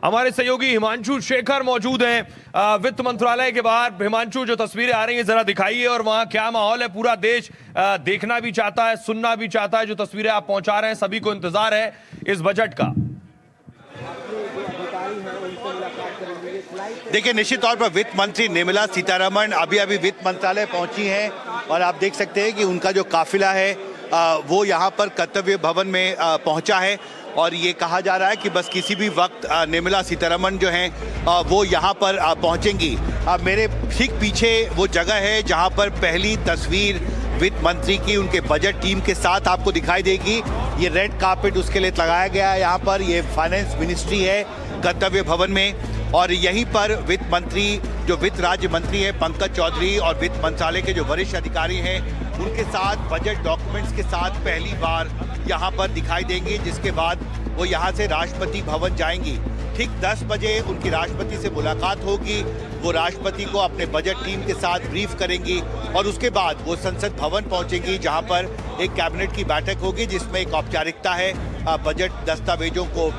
हमारे सहयोगी हिमांशु शेखर मौजूद हैं वित्त मंत्रालय के बाहर। हिमांशु, जो तस्वीरें आ रही हैं जरा दिखाइए, और वहां क्या माहौल है? पूरा देश देखना भी चाहता है, सुनना भी चाहता है। जो तस्वीरें आप पहुंचा रहे हैं, सभी को इंतजार है इस बजट का। देखिए, निश्चित तौर पर वित्त मंत्री निर्मला सीतारमण अभी वित्त मंत्रालय पहुंची हैं और आप देख सकते हैं कि उनका जो काफिला है वो यहाँ पर कर्तव्य भवन में पहुंचा है। और ये कहा जा रहा है कि बस किसी भी वक्त निर्मला सीतारमण जो हैं वो यहाँ पर पहुंचेंगी। मेरे ठीक पीछे वो जगह है जहाँ पर पहली तस्वीर वित्त मंत्री की उनके बजट टीम के साथ आपको दिखाई देगी। ये रेड कार्पेट उसके लिए लगाया गया है यहाँ पर। ये फाइनेंस मिनिस्ट्री है कर्तव्य भवन में, और यहीं पर वित्त मंत्री जो वित्त राज्य मंत्री है पंकज चौधरी और वित्त मंत्रालय के जो वरिष्ठ अधिकारी हैं उनके साथ बजट डॉक्यूमेंट्स के साथ पहली बार यहाँ पर दिखाई देंगे, जिसके बाद वो यहाँ से राष्ट्रपति भवन जाएंगी। ठीक 10 बजे उनकी राष्ट्रपति से मुलाकात होगी। वो राष्ट्रपति को अपने बजट टीम के साथ ब्रीफ करेंगी और उसके बाद वो संसद भवन पहुंचेंगी, जहां पर एक कैबिनेट की बैठक होगी जिसमें एक औपचारिकता है बजट दस्तावेजों को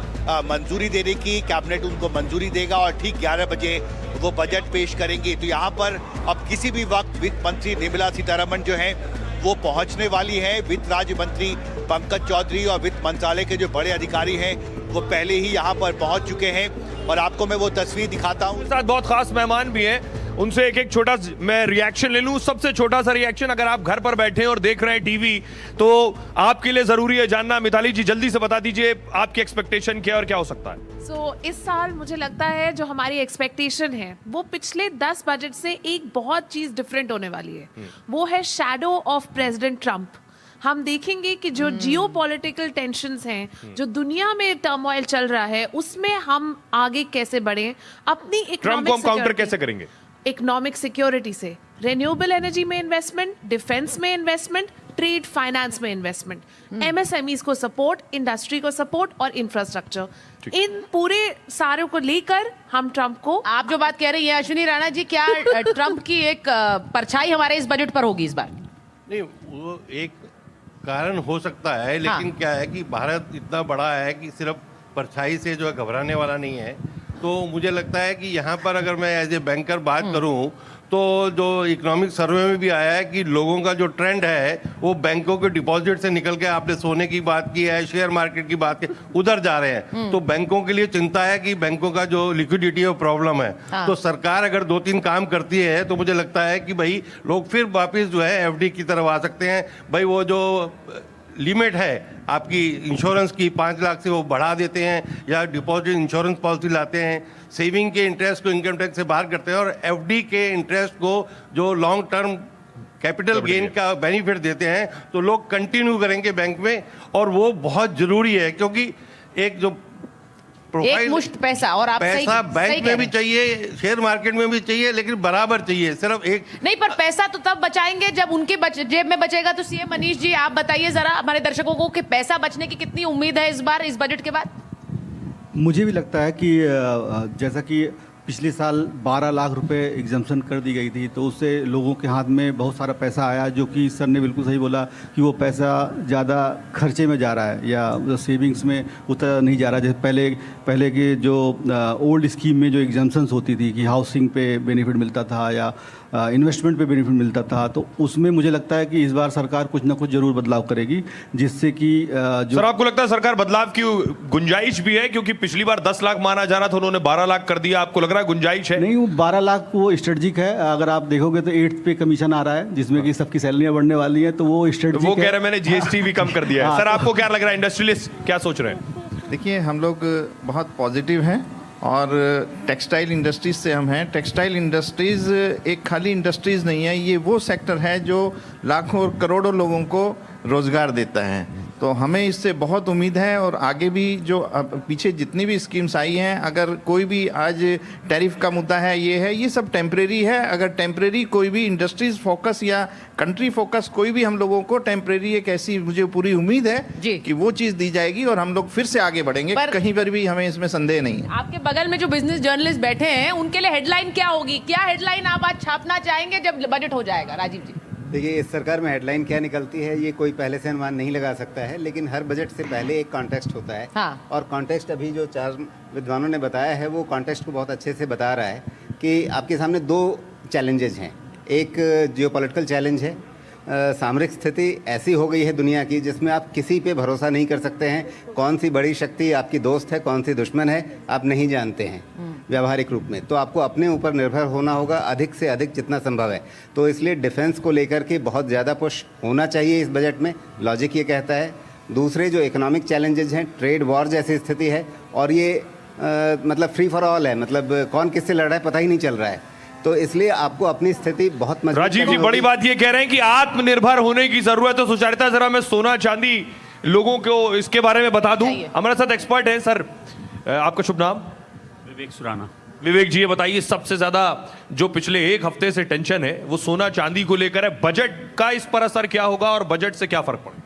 मंजूरी देने की। कैबिनेट उनको मंजूरी देगा और ठीक 11 बजे वो बजट पेश करेंगी। तो यहाँ पर अब किसी भी वक्त वित्त मंत्री निर्मला सीतारमण जो हैं वो पहुंचने वाली है। वित्त राज्य मंत्री पंकज चौधरी और वित्त मंत्रालय के जो बड़े अधिकारी हैं वो पहले ही यहाँ पर पहुंच चुके हैं और आपको मैं वो तस्वीर दिखाता हूँ। साथ बहुत खास मेहमान भी हैं, उनसे एक छोटा मैं रिएक्शन ले लूं। सबसे छोटा सा रिएक्शन, अगर आप घर पर बैठे हैं और देख रहे हैं टीवी, तो आपके लिए जरूरी है जानना। मिताली जी, जल्दी से बता दीजिए आपकी एक्सपेक्टेशन क्या और क्या हो सकता है? इस साल मुझे लगता है जो हमारी एक्सपेक्टेशन है वो पिछले 10 बजट से एक बहुत चीज डिफरेंट होने वाली है। वो है शैडो ऑफ प्रेसिडेंट ट्रंप। हम देखेंगे कि जो जियो पॉलिटिकल टेंशंस हैं, जो दुनिया में टर्मोइल चल रहा है, उसमें हम आगे कैसे बढ़े, अपनी ट्रंप को हम काउंटर कैसे करेंगे? इकोनॉमिक सिक्योरिटी से, रिन्यूएबल एनर्जी में इन्वेस्टमेंट, डिफेंस में इन्वेस्टमेंट, ट्रेड फाइनेंस में इन्वेस्टमेंट, एमएसएमईज को सपोर्ट, इंडस्ट्री को सपोर्ट और इंफ्रास्ट्रक्चर, इन पूरे सारों को लेकर हम ट्रंप को। आप जो बात कह रही हैं अश्विनी राणा जी, क्या ट्रंप की एक परछाई हमारे इस बजट पर होगी इस बार? नहीं, वो एक कारण हो सकता है, लेकिन क्या है कि भारत इतना बड़ा है कि सिर्फ परछाई से जो है घबराने वाला नहीं है। तो मुझे लगता है कि यहाँ पर अगर मैं एज ए बैंकर बात करूँ तो जो इकोनॉमिक सर्वे में भी आया है कि लोगों का जो ट्रेंड है वो बैंकों के डिपॉजिट से निकल के, आपने सोने की बात की है, शेयर मार्केट की बात की, उधर जा रहे हैं। तो बैंकों के लिए चिंता है कि बैंकों का जो लिक्विडिटी है प्रॉब्लम है। तो सरकार अगर 2-3 काम करती है तो मुझे लगता है कि भाई लोग फिर वापस जो है एफडी की तरफ आ सकते हैं। भाई वो जो लिमिट है आपकी इंश्योरेंस की 5 लाख से वो बढ़ा देते हैं, या डिपॉजिट इंश्योरेंस पॉलिसी लाते हैं, सेविंग के इंटरेस्ट को इनकम टैक्स से बाहर करते हैं और एफडी के इंटरेस्ट को जो लॉन्ग टर्म कैपिटल गेन का बेनिफिट देते हैं, तो लोग कंटिन्यू करेंगे बैंक में। और वो बहुत जरूरी है, क्योंकि एक जो एक मुश्त पैसा, और आप पैसा बैंक में भी चाहिए, शेयर मार्केट में भी चाहिए, लेकिन बराबर चाहिए, सिर्फ एक नहीं। पर पैसा तो तब बचाएंगे जब उनके जेब में बचेगा। तो सीएम मनीष जी, आप बताइए जरा हमारे दर्शकों को कि पैसा बचने की कितनी उम्मीद है इस बार, इस बजट के बाद? मुझे भी लगता है कि जैसा कि पिछले साल 12 लाख रुपए एग्जाम्पशन कर दी गई थी, तो उससे लोगों के हाथ में बहुत सारा पैसा आया, जो कि सर ने बिल्कुल सही बोला कि वो पैसा ज़्यादा खर्चे में जा रहा है या सेविंग्स में उतना नहीं जा रहा। जैसे पहले के जो ओल्ड स्कीम में जो एग्जाम्पशंस होती थी कि हाउसिंग पे बेनिफिट मिलता था या इन्वेस्टमेंट पे बेनिफिट मिलता था, तो उसमें मुझे लगता है कि इस बार सरकार कुछ ना कुछ जरूर बदलाव करेगी, जिससे कि जो सर, आपको लगता है सरकार बदलाव की गुंजाइश भी है? क्योंकि पिछली बार 10 लाख माना जा रहा था, उन्होंने 12 लाख कर दिया। आपको लग रहा है गुंजाइश है? नहीं, वो 12 लाख वो स्ट्रेटजिक है। अगर आप देखोगे तो 8th पे कमीशन आ रहा है, जिसमें कि सबकी सैलरियां बढ़ने वाली है, तो वो स्ट्रेटजिक है। वो कह रहे हैं मैंने जीएसटी भी कम कर दिया है। सर, आपको क्या लग रहा है? इंडस्ट्रियलिस्ट क्या सोच रहे हैं? देखिए, हम लोग बहुत पॉजिटिव हैं और टेक्सटाइल इंडस्ट्रीज से हम हैं। टेक्सटाइल इंडस्ट्रीज़ एक खाली इंडस्ट्रीज़ नहीं है, ये वो सेक्टर है जो लाखों और करोड़ों लोगों को रोज़गार देता है। तो हमें इससे बहुत उम्मीद है और आगे भी जो पीछे जितनी भी स्कीम्स आई हैं, अगर कोई भी आज टैरिफ का मुद्दा है, ये सब टेम्परेरी है। अगर टेम्परेरी कोई भी इंडस्ट्रीज फोकस या कंट्री फोकस कोई भी हम लोगों को टेम्परेरी एक ऐसी, मुझे पूरी उम्मीद है कि वो चीज़ दी जाएगी और हम लोग फिर से आगे बढ़ेंगे। कहीं पर भी हमें इसमें संदेह नहीं है। आपके बगल में जो बिजनेस जर्नलिस्ट बैठे हैं उनके लिए हेडलाइन क्या होगी? क्या हेडलाइन आप आज छापना चाहेंगे जब बजट हो जाएगा? राजीव जी। देखिए, इस सरकार में हेडलाइन क्या निकलती है ये कोई पहले से अनुमान नहीं लगा सकता है, लेकिन हर बजट से पहले एक कॉन्टेक्स्ट होता है। हाँ। और कॉन्टेक्स्ट अभी जो 4 विद्वानों ने बताया है वो कॉन्टेक्स्ट को बहुत अच्छे से बता रहा है कि आपके सामने 2 चैलेंजेस हैं। एक जियोपॉलिटिकल चैलेंज है, सामरिक स्थिति ऐसी हो गई है दुनिया की जिसमें आप किसी पे भरोसा नहीं कर सकते हैं। कौन सी बड़ी शक्ति आपकी दोस्त है, कौन सी दुश्मन है, आप नहीं जानते हैं व्यावहारिक रूप में। तो आपको अपने ऊपर निर्भर होना होगा अधिक से अधिक जितना संभव है। तो इसलिए डिफेंस को लेकर के बहुत ज़्यादा पुश होना चाहिए इस बजट में, लॉजिक ये कहता है। दूसरे जो इकोनॉमिक चैलेंजेस हैं, ट्रेड वॉर जैसी स्थिति है, और ये मतलब फ्री फॉर ऑल है, मतलब कौन किससे लड़ रहा है पता ही नहीं चल रहा है। तो इसलिए आपको अपनी स्थिति बहुत मजबूत राजीव जी करनी बड़ी होगी। बात ये कह रहे हैं कि आत्मनिर्भर होने की जरूरत है। सुचारिता, जरा मैं सोना चांदी लोगों को इसके बारे में बता दूं। बताइए। हमारे साथ एक्सपर्ट है सर, आपका शुभ नाम? विवेक सुराना। विवेक जी, ये बताइए सबसे ज्यादा जो पिछले 1 हफ्ते से टेंशन है वो सोना चांदी को लेकर है। बजट का इस पर असर क्या होगा और बजट से क्या फर्क पड़ेगा?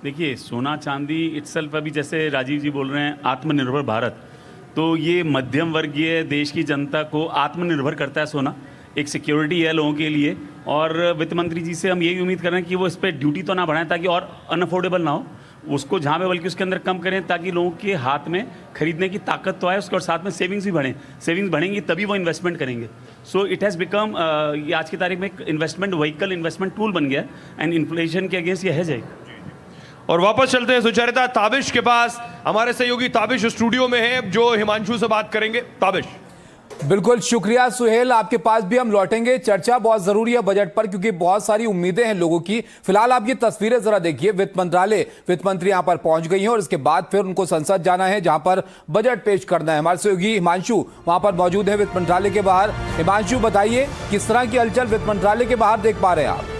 देखिए, सोना चांदी इटसेल्फ अभी जैसे राजीव जी बोल रहे हैं आत्मनिर्भर भारत, तो ये मध्यम वर्गीय देश की जनता को आत्मनिर्भर करता है सोना। एक सिक्योरिटी है लोगों के लिए, और वित्त मंत्री जी से हम यही उम्मीद कर रहे हैं कि वो इस पर ड्यूटी तो ना बढ़ाएं ताकि और अनअफोर्डेबल ना हो, उसको जहाँ पे बल्कि उसके अंदर कम करें ताकि लोगों के हाथ में खरीदने की ताकत तो आए उसके, और साथ में सेविंग्स भी बढ़ें। सेविंग्स बढ़ेंगी तभी वो इन्वेस्टमेंट करेंगे। सो इट हैज़ बिकम, ये आज की तारीख में एक इन्वेस्टमेंट व्हीकल, इन्वेस्टमेंट टूल बन गया एंड इन्फ्लेशन के अगेंस्ट ये है जाएगा। और वापस चलते हैं सुचारिता, ताबिश के पास। हमारे सहयोगी ताबिश स्टूडियो में है जो हिमांशु से बात करेंगे। ताबिश। बिल्कुल शुक्रिया सुहेल, आपके पास भी हम लौटेंगे। चर्चा बहुत जरूरी है बजट पर क्योंकि बहुत सारी उम्मीदें हैं लोगों की। फिलहाल आप ये तस्वीरें जरा देखिए, वित्त मंत्रालय, वित्त मंत्री यहां पर पहुंच गई हैं और इसके बाद फिर उनको संसद जाना है जहां पर बजट पेश करना है। हमारे सहयोगी हिमांशु वहां पर मौजूद है वित्त मंत्रालय के बाहर। हिमांशु, बताइए किस तरह की हलचल वित्त मंत्रालय के बाहर देख पा रहे हैं आप?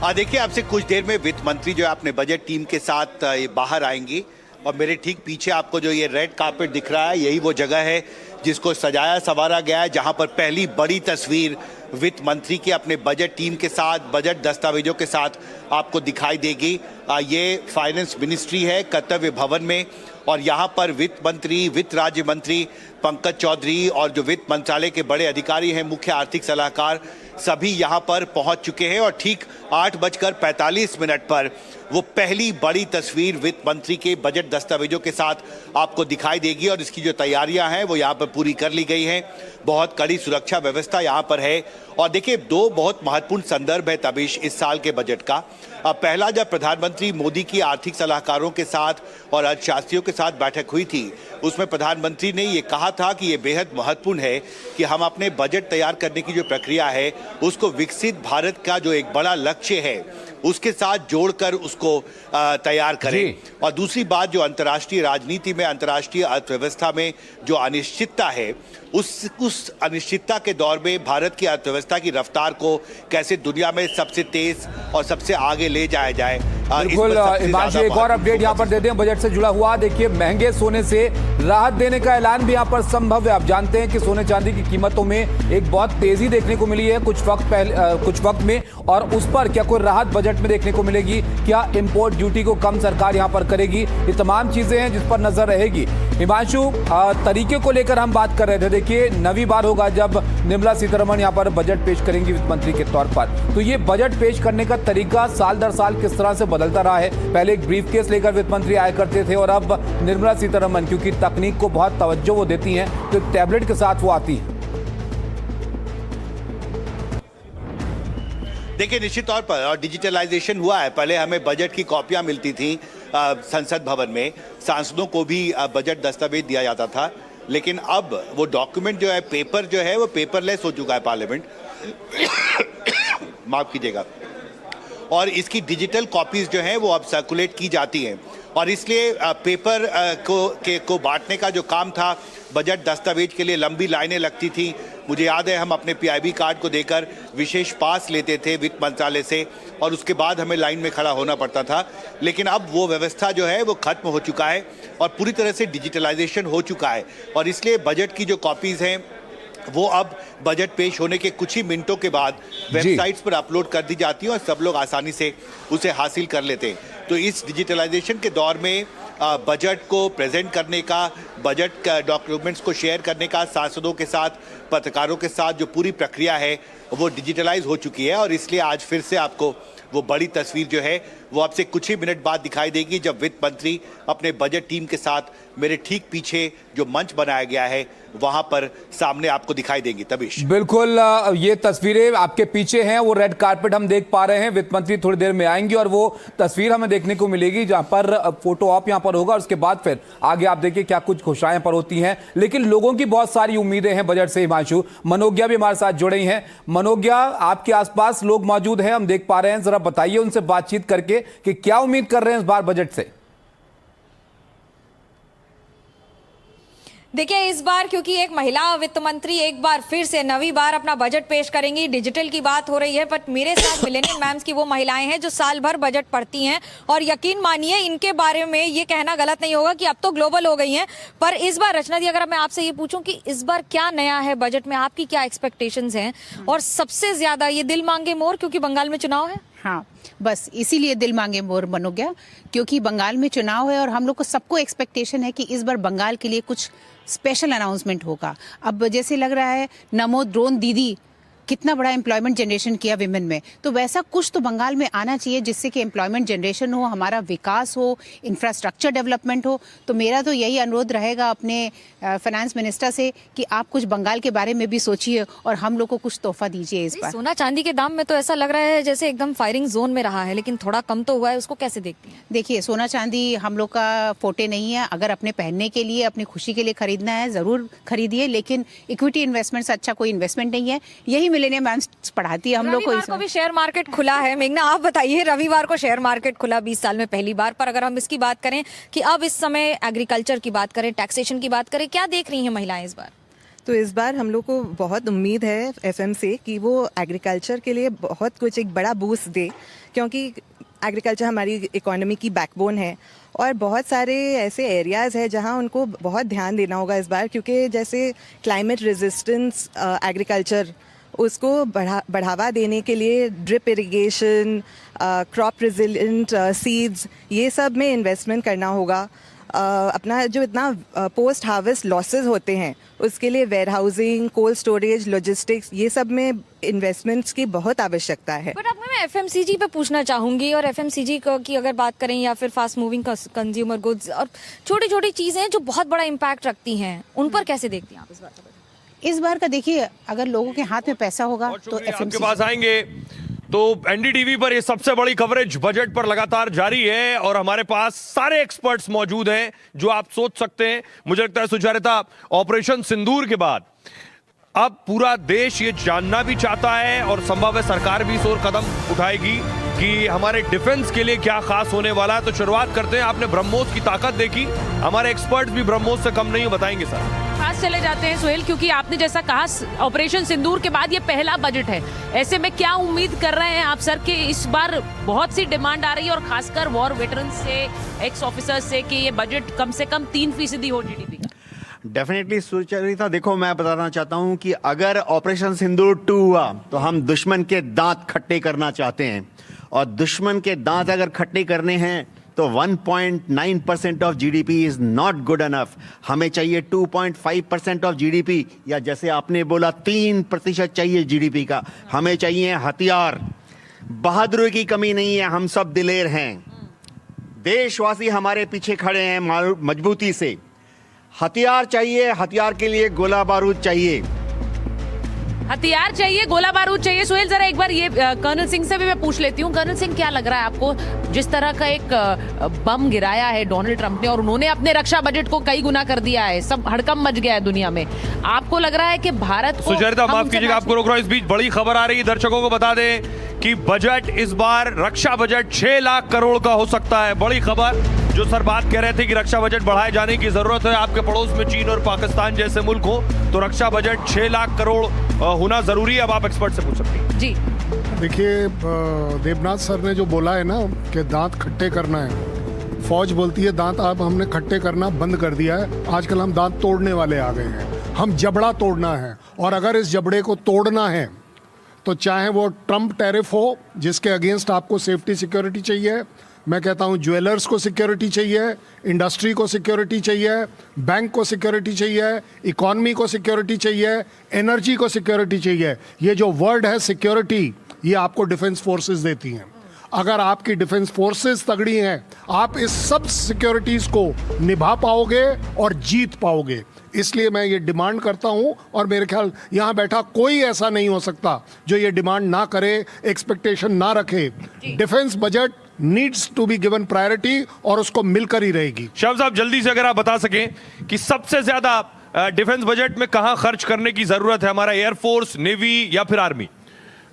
देखिए, आपसे कुछ देर में वित्त मंत्री जो है अपने बजट टीम के साथ ये बाहर आएंगी, और मेरे ठीक पीछे आपको जो ये रेड कार्पेट दिख रहा है यही वो जगह है जिसको सजाया संवारा गया है, जहां पर पहली बड़ी तस्वीर वित्त मंत्री की अपने बजट टीम के साथ, बजट दस्तावेजों के साथ आपको दिखाई देगी। ये फाइनेंस मिनिस्ट्री है कर्तव्य भवन में, और यहाँ पर वित्त मंत्री, वित्त राज्य मंत्री पंकज चौधरी और जो वित्त मंत्रालय के बड़े अधिकारी हैं, मुख्य आर्थिक सलाहकार, सभी यहाँ पर पहुँच चुके हैं। और ठीक 8:45 पर वो पहली बड़ी तस्वीर वित्त मंत्री के बजट दस्तावेजों के साथ आपको दिखाई देगी, और इसकी जो तैयारियां हैं वो यहाँ पर पूरी कर ली गई हैं। बहुत कड़ी सुरक्षा व्यवस्था यहाँ पर है। और देखिए, 2 बहुत महत्वपूर्ण संदर्भ है तबीश इस साल के बजट का। पहला, जब प्रधानमंत्री मोदी की आर्थिक सलाहकारों के साथ और अर्थशास्त्रियों के साथ बैठक हुई थी, उसमें प्रधानमंत्री ने ये कहा था कि ये बेहद महत्वपूर्ण है कि हम अपने बजट तैयार करने की जो प्रक्रिया है उसको विकसित भारत का जो एक बड़ा लक्ष्य है उसके साथ जोड़कर उसको तैयार करें। और दूसरी बात, जो अंतर्राष्ट्रीय राजनीति में, अंतर्राष्ट्रीय अर्थव्यवस्था में जो अनिश्चितता है, उस अनिश्चितता के दौर में भारत की अर्थव्यवस्था की रफ्तार को कैसे दुनिया में सबसे तेज और सबसे आगे ले जाया जाए। बिल्कुल हिमांशु, एक और अपडेट यहाँ पर देते हैं बजट से जुड़ा हुआ। देखिए, महंगे सोने से राहत देने का ऐलान भी यहाँ पर संभव है। आप जानते हैं कि सोने चांदी की कीमतों में एक बहुत तेजी देखने को मिली है कुछ वक्त में, और उस पर क्या कोई राहत बजट में देखने को मिलेगी? क्या इंपोर्ट ड्यूटी को कम सरकार यहाँ पर करेगी? ये तमाम चीजें हैं जिस पर नजर रहेगी। हिमांशु, तरीके को लेकर हम बात कर रहे थे। देखिए, नवी बार होगा जब निर्मला सीतारमण यहाँ पर बजट पेश करेंगी वित्त मंत्री के तौर पर, तो ये बजट पेश करने का तरीका साल दर साल किस तरह से बदलता रहा है? पहले एक ब्रीफ केस लेकर वित्त मंत्री आया करते थे, और अब निर्मला सीतारमण क्योंकि तकनीक को बहुत तवज्जो वो देती हैं तो एक टैबलेट के साथ वो आती है। देखिए, निश्चित तौर पर डिजिटलाइजेशन हुआ है। पहले हमें बजट की कॉपियां मिलती थी संसद भवन में, सांसदों को भी बजट दस्तावेज दिया जाता था, लेकिन अब वो डॉक्यूमेंट जो है, पेपर जो है वो पेपरलेस हो चुका है पार्लियामेंट माफ कीजिएगा, और इसकी डिजिटल कॉपीज जो हैं वो अब सर्कुलेट की जाती हैं। और इसलिए पेपर को बांटने का जो काम था, बजट दस्तावेज के लिए लंबी लाइनें लगती थी। मुझे याद है हम अपने PIB कार्ड को देकर विशेष पास लेते थे वित्त मंत्रालय से, और उसके बाद हमें लाइन में खड़ा होना पड़ता था। लेकिन अब वो व्यवस्था जो है वो खत्म हो चुका है और पूरी तरह से डिजिटलाइजेशन हो चुका है, और इसलिए बजट की जो कॉपीज़ हैं वो अब बजट पेश होने के कुछ ही मिनटों के बाद वेबसाइट्स पर अपलोड कर दी जाती है और सब लोग आसानी से उसे हासिल कर लेते हैं। तो इस डिजिटलाइजेशन के दौर में बजट को प्रेजेंट करने का, बजट डॉक्यूमेंट्स को शेयर करने का सांसदों के साथ, पत्रकारों के साथ जो पूरी प्रक्रिया है वो डिजिटलाइज हो चुकी है। और इसलिए आज फिर से आपको वो बड़ी तस्वीर जो है वो आपसे कुछ ही मिनट बाद दिखाई देगी, जब वित्त मंत्री अपने बजट टीम के साथ मेरे ठीक पीछे जो मंच बनाया गया है वहां पर सामने आपको दिखाई देंगी। तबीश, बिल्कुल, ये तस्वीरें आपके पीछे हैं, वो रेड कारपेट हम देख पा रहे हैं। वित्त मंत्री थोड़ी देर में आएंगी और वो तस्वीर हमें देखने को मिलेगी जहां पर फोटो ऑप यहां पर होगा। उसके बाद फिर आगे आप देखिए क्या कुछ घोषणाएं पर होती हैं। लेकिन लोगों की बहुत सारी उम्मीदें हैं बजट से। हिमांशु मनोज्ञा भी हमारे साथ जुड़े हैं। मनोज्ञा, आपके आसपास लोग मौजूद हैं, हम देख पा रहे हैं, जरा बताइए उनसे बातचीत करके कि क्या उम्मीद कर रहे हैं इस बार बजट से। देखिए, इस बार क्योंकि एक महिला वित्त मंत्री एक बार फिर से नवी बार अपना बजट पेश करेंगी, डिजिटल की बात हो रही है, बट मेरे साथ मिलेनियम मैम्स की वो महिलाएं हैं जो साल भर बजट पढ़ती हैं और यकीन मानिए इनके बारे में ये कहना गलत नहीं होगा कि अब तो ग्लोबल हो गई हैं। पर इस बार रचना दी, अगर मैं आपसे ये पूछूं कि इस बार क्या नया है बजट में, आपकी क्या एक्सपेक्टेशंस हैं? और सबसे ज्यादा ये दिल मांगे मोर क्योंकि बंगाल में चुनाव है। हाँ, बस इसीलिए दिल मांगे मोर बन गया क्योंकि बंगाल में चुनाव है और हम लोग को सबको एक्सपेक्टेशन है कि इस बार बंगाल के लिए कुछ स्पेशल अनाउंसमेंट होगा। अब जैसे लग रहा है नमो ड्रोन दीदी कितना बड़ा एम्प्लॉयमेंट जनरेशन किया विमेन में, तो वैसा कुछ तो बंगाल में आना चाहिए जिससे कि एम्प्लॉयमेंट जनरेशन हो, हमारा विकास हो, इंफ्रास्ट्रक्चर डेवलपमेंट हो। तो मेरा तो यही अनुरोध रहेगा अपने फाइनेंस मिनिस्टर से कि आप कुछ बंगाल के बारे में भी सोचिए और हम लोग को कुछ तोहफा दीजिए इस बार। सोना चांदी के दाम में तो ऐसा लग रहा है जैसे एकदम फायरिंग जोन में रहा है, लेकिन थोड़ा कम तो हुआ है, उसको कैसे देखती हैं? देखिए, सोना चांदी हम लोग का फोटे नहीं है। अगर अपने पहनने के लिए, अपनी खुशी के लिए खरीदना है जरूर खरीदिए, लेकिन इक्विटी इन्वेस्टमेंट से अच्छा कोई इन्वेस्टमेंट नहीं है। यही मिलेनियम मैम्स पढ़ाती है हम लोग को। रविवार को भी शेयर मार्केट खुला है। मेघना, आप बताइए, रविवार को शेयर मार्केट खुला 20 साल में पहली बार। पर अगर हम इसकी बात करें कि अब इस समय एग्रीकल्चर की बात करें, टैक्सेशन की बात करें, क्या देख रही हैं महिलाएं इस बार? तो इस बार हम लोग को बहुत उम्मीद है एफएम से कि वो एग्रीकल्चर के लिए बहुत कुछ एक बड़ा बूस्ट दे, क्योंकि एग्रीकल्चर हमारी इकोनॉमी की बैकबोन है और बहुत सारे ऐसे एरियाज़ हैं जहां उनको बहुत ध्यान देना होगा इस बार, क्योंकि जैसे क्लाइमेट रेजिस्टेंस एग्रीकल्चर, उसको बढ़ावा देने के लिए drip irrigation, crop resilient seeds, ये सब में इन्वेस्टमेंट करना होगा। अपना जो इतना पोस्ट हार्वेस्ट लॉसेस होते हैं उसके लिए warehousing, cold storage, logistics, ये सब में इन्वेस्टमेंट्स की बहुत आवश्यकता है। बट अब मैं एफएमसीजी पे पूछना चाहूंगी, और एफएमसीजी की अगर बात करें या फिर फास्ट मूविंग कंज्यूमर गुड्स और छोटी छोटी चीज़ें जो बहुत बड़ा इम्पैक्ट रखती हैं, उन पर कैसे देखती हैं आप इस बार? इस बार का देखिए, अगर लोगों के हाथ में पैसा होगा तो आपके पास आएंगे। तो एनडीटीवी पर ये सबसे बड़ी कवरेज बजट पर लगातार जारी है और हमारे पास सारे एक्सपर्ट्स मौजूद हैं जो आप सोच सकते हैं। मुझे लगता है सुचारिता, ऑपरेशन सिंदूर के बाद अब पूरा देश ये जानना भी चाहता है और संभव है सरकार भी इस ओर कदम उठाएगी कि हमारे डिफेंस के लिए क्या खास होने वाला है। तो शुरुआत करते हैं। आपने ब्रह्मोस की ताकत देखी, हमारे एक्सपर्ट्स भी ब्रह्मोस से कम नहीं बताएंगे सर। खास चले जाते हैं सोहेल, क्योंकि आपने जैसा कहा ऑपरेशन सिंदूर के बाद ये पहला बजट है। ऐसे में क्या उम्मीद कर रहे हैं आप सर कि इस बार बहुत सी डिमांड आ रही है और खासकर वॉर वेटरन से, एक्स ऑफिसर्स से, कि ये बजट कम से कम 3% हो जीडीपी का? डेफिनेटली सुचरिता, देखो मैं बताना चाहता हूं कि अगर ऑपरेशन सिंदूर 2 हुआ तो हम दुश्मन के दांत खट्टे करना चाहते हैं, और दुश्मन के दांत अगर खट्टे करने हैं तो 1.9% of GDP is not good enough. हमें चाहिए 2.5% ऑफ जीडीपी, या जैसे आपने बोला 3% चाहिए जीडीपी का। हमें चाहिए हथियार। बहादुरी की कमी नहीं है, हम सब दिलेर हैं, देशवासी हमारे पीछे खड़े हैं मजबूती से। हथियार चाहिए, हथियार के लिए गोला बारूद चाहिए, हथियार चाहिए, गोला बारूद चाहिए। सोहेल, जरा एक बार ये कर्नल सिंह से भी मैं पूछ लेती हूँ। कर्नल सिंह, क्या लग रहा है आपको, जिस तरह का एक बम गिराया है डोनाल्ड ट्रंप ने और उन्होंने अपने रक्षा बजट को कई गुना कर दिया है, सब हड़कंप मच गया है दुनिया में, आपको लग रहा है कि भारत को? सुचरिता, माफ कीजिएगा, आपको रोक रहा हूं। इस बीच बड़ी खबर आ रही है, दर्शकों को बता दें कि बजट इस बार, रक्षा बजट 6 लाख करोड़ का हो सकता है। बड़ी खबर, जो सर बात कह रहे थे कि रक्षा बजट बढ़ाए जाने की जरूरत है, आपके पड़ोस में चीन और पाकिस्तान जैसे मुल्क हो तो रक्षा बजट 6 लाख करोड़ होना जरूरी है। अब आप एक्सपर्ट से पूछ सकते हैं। जी देखिए, देवनाथ सर ने जो बोला है ना कि दांत खट्टे करना है, फौज बोलती है दांत अब हमने खट्टे करना बंद कर दिया है, आजकल हम दांत तोड़ने वाले आ गए हैं। हम जबड़ा तोड़ना है, और अगर इस जबड़े को तोड़ना है तो चाहे वो ट्रंप टैरिफ हो जिसके अगेंस्ट आपको सेफ्टी सिक्योरिटी चाहिए, मैं कहता हूं ज्वेलर्स को सिक्योरिटी चाहिए, इंडस्ट्री को सिक्योरिटी चाहिए, बैंक को सिक्योरिटी चाहिए, इकॉनमी को सिक्योरिटी चाहिए, एनर्जी को सिक्योरिटी चाहिए। ये जो वर्ड है सिक्योरिटी, ये आपको डिफेंस फोर्सेस देती हैं। अगर आपकी डिफेंस फोर्सेस तगड़ी हैं, आप इस सब सिक्योरिटीज को निभा पाओगे और जीत पाओगे। इसलिए मैं ये डिमांड करता हूं, और मेरे ख्याल यहाँ बैठा कोई ऐसा नहीं हो सकता जो ये डिमांड ना करे, एक्सपेक्टेशन ना रखे। Defence budget needs to be given priority, और उसको मिलकर ही रहेगी। शाह साहब, जल्दी से अगर आप बता सकें कि सबसे ज्यादा डिफेंस बजट में कहां खर्च करने की जरूरत है, हमारा एयरफोर्स, नेवी या फिर आर्मी?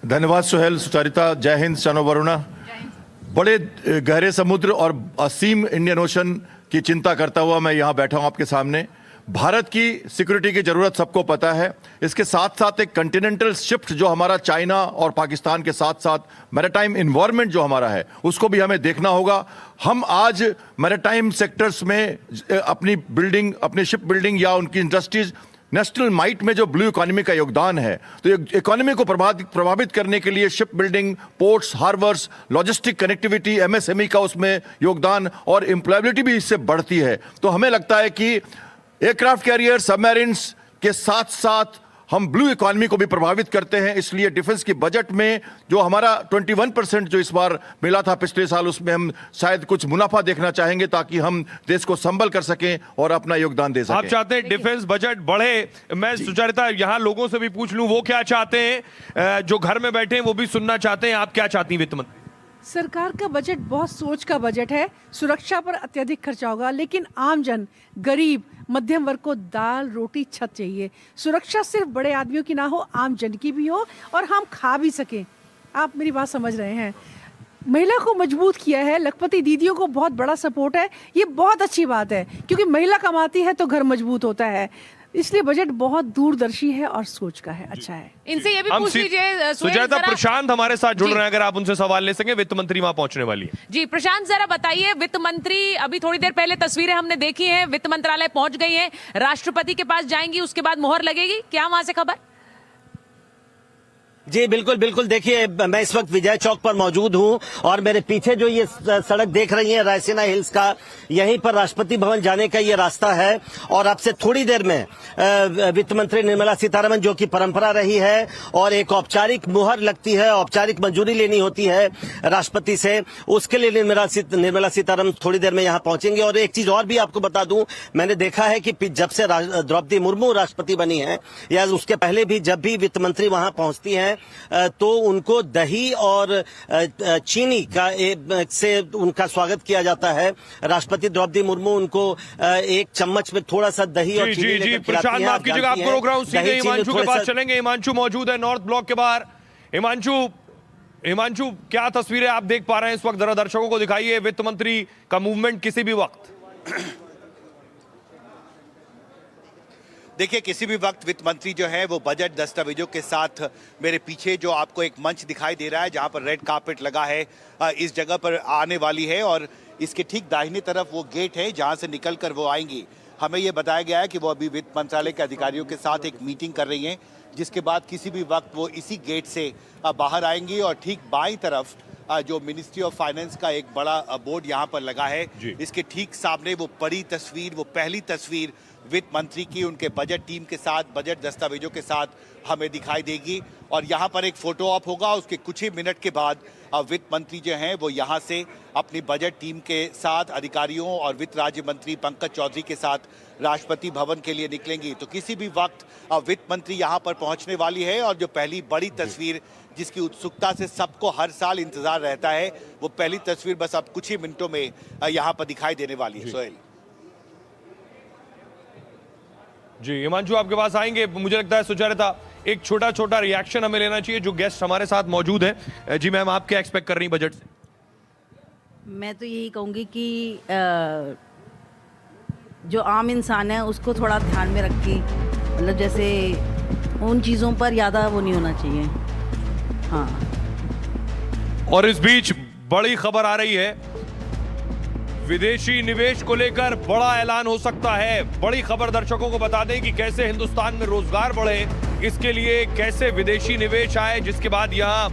धन्यवाद सुहेल, सुचारिता, जय हिंद, शनो वरुणा। बड़े गहरे समुद्र और असीम इंडियन ओशन की चिंता करता हुआ मैं यहाँ बैठा हूँ आपके सामने। भारत की सिक्योरिटी की जरूरत सबको पता है। इसके साथ साथ एक कॉन्टिनेंटल शिफ्ट जो हमारा चाइना और पाकिस्तान के साथ साथ मैरीटाइम इन्वायरमेंट जो हमारा है, उसको भी हमें देखना होगा। हम आज मैरीटाइम सेक्टर्स में अपनी बिल्डिंग, अपनी शिप बिल्डिंग या उनकी इंडस्ट्रीज, नेशनल माइट में जो ब्लू इकोनॉमी का योगदान है, तो इकोनॉमी को प्रभावित करने के लिए ship building, ports, harbours, logistic connectivity, MSME का उसमें योगदान और एम्प्लॉयबिलिटी भी इससे बढ़ती है। तो हमें लगता है कि एयरक्राफ्ट कैरियर, सबमरीन्स के साथ साथ हम ब्लू इकोनॉमी को भी प्रभावित करते हैं। इसलिए डिफेंस की बजट में जो हमारा 21% जो इस बार मिला था पिछले साल, उसमें हम शायद कुछ मुनाफा देखना चाहेंगे ताकि हम देश को संबल कर सकें और अपना योगदान दे सकें। आप चाहते हैं डिफेंस बजट बढ़े। मैं सुचारिता यहाँ लोगों से भी पूछ लूं, वो क्या चाहते हैं, जो घर में बैठे हैं वो भी सुनना चाहते हैं। आप क्या चाहती हैं वित्त मंत्री? सरकार का बजट बहुत सोच का बजट है। सुरक्षा पर अत्यधिक खर्चा होगा, लेकिन आमजन, गरीब, मध्यम वर्ग को दाल, रोटी, छत चाहिए। सुरक्षा सिर्फ बड़े आदमियों की ना हो, आम जन की भी हो, और हम खा भी सकें। आप मेरी बात समझ रहे हैं। महिला को मजबूत किया है, लखपति दीदियों को बहुत बड़ा सपोर्ट है। ये बहुत अच्छी बात है, क्योंकि महिला कमाती है तो घर मजबूत होता है। इसलिए बजट बहुत दूरदर्शी है और सोच का है, अच्छा है। इनसे ये भी पूछ लीजिए सुजाता, प्रशांत हमारे साथ जुड़ रहे हैं, अगर आप उनसे सवाल ले सकें। वित्त मंत्री वहां पहुंचने वाली है। जी प्रशांत, जरा बताइए, वित्त मंत्री अभी थोड़ी देर पहले तस्वीरें हमने देखी हैं, वित्त मंत्रालय पहुंच गई हैं, राष्ट्रपति के पास जाएंगी, उसके बाद मोहर लगेगी, क्या वहां से खबर? जी बिल्कुल बिल्कुल। देखिए, मैं इस वक्त विजय चौक पर मौजूद हूं, और मेरे पीछे जो ये सड़क देख रही है रायसीना हिल्स का, यहीं पर राष्ट्रपति भवन जाने का ये रास्ता है। और अब से थोड़ी देर में वित्त मंत्री निर्मला सीतारमण, जो कि परंपरा रही है, और एक औपचारिक मुहर लगती है, औपचारिक मंजूरी लेनी होती है राष्ट्रपति से, उसके लिए निर्मला सीतारमण थोड़ी देर में यहाँ पहुंचेंगे। और एक चीज और भी आपको बता दूं, मैंने देखा है कि जब से द्रौपदी मुर्मू राष्ट्रपति बनी है, या उसके पहले भी जब भी वित्त मंत्री वहां पहुंचती हैं, तो उनको दही और चीनी का से उनका स्वागत किया जाता है। राष्ट्रपति द्रौपदी मुर्मू उनको एक चम्मच में थोड़ा सा दही और चीनी लेकर खिलाती हैं। माफ कीजिएगा, आपको रोक रहा हूं, सीधे हिमांशु के पास चलेंगे। हिमांशु मौजूद है नॉर्थ ब्लॉक के बाहर। हिमांशु, क्या तस्वीरें आप देख पा रहे हैं इस वक्त, जरा दर्शकों को दिखाइए। वित्त मंत्री का मूवमेंट किसी भी वक्त, देखिए, किसी भी वक्त वित्त मंत्री जो है वो बजट दस्तावेजों के साथ, मेरे पीछे जो आपको एक मंच दिखाई दे रहा है जहां पर रेड कार्पेट लगा है, इस जगह पर आने वाली है। और इसके ठीक दाहिने तरफ वो गेट है जहां से निकलकर वो आएंगी। हमें ये बताया गया है कि वो अभी वित्त मंत्रालय के अधिकारियों के साथ एक मीटिंग कर रही हैं, जिसके बाद किसी भी वक्त वो इसी गेट से बाहर आएंगी। और ठीक बाईं तरफ जो मिनिस्ट्री ऑफ फाइनेंस का एक बड़ा बोर्ड यहाँ पर लगा है, इसके ठीक सामने वो बड़ी तस्वीर, वो पहली तस्वीर वित्त मंत्री की उनके बजट टीम के साथ, बजट दस्तावेजों के साथ हमें दिखाई देगी। और यहाँ पर एक फोटो ऑप होगा। उसके कुछ ही मिनट के बाद वित्त मंत्री जो हैं वो यहाँ से अपनी बजट टीम के साथ, अधिकारियों और वित्त राज्य मंत्री पंकज चौधरी के साथ राष्ट्रपति भवन के लिए निकलेंगी। तो किसी भी वक्त वित्त मंत्री यहाँ पर पहुँचने वाली है। और जो पहली बड़ी तस्वीर जिसकी उत्सुकता से सबको हर साल इंतजार रहता है, वो पहली तस्वीर बस अब कुछ ही मिनटों में यहाँ पर दिखाई देने वाली है। सोहेल जी, हिमांशु आपके पास आएंगे। मुझे लगता है सुचारिता, एक छोटा छोटा रिएक्शन हमें लेना चाहिए। जो गेस्ट हमारे साथ मौजूद हैं, जी मैम, आप क्या एक्सपेक्ट कर रही हैं बजट से? मैं तो यही कहूँगी कि जो आम इंसान है उसको थोड़ा ध्यान में रखें, मतलब जैसे उन चीज़ों पर ज़्यादा वो नहीं होना चाहिए। हाँ। और इस बीच बड़ी खबर आ रही है, विदेशी निवेश को लेकर बड़ा ऐलान हो सकता है। बड़ी खबर दर्शकों को बता दें कि कैसे हिंदुस्तान में रोजगार बढ़े, इसके लिए कैसे विदेशी निवेश आए, जिसके बाद यहाँ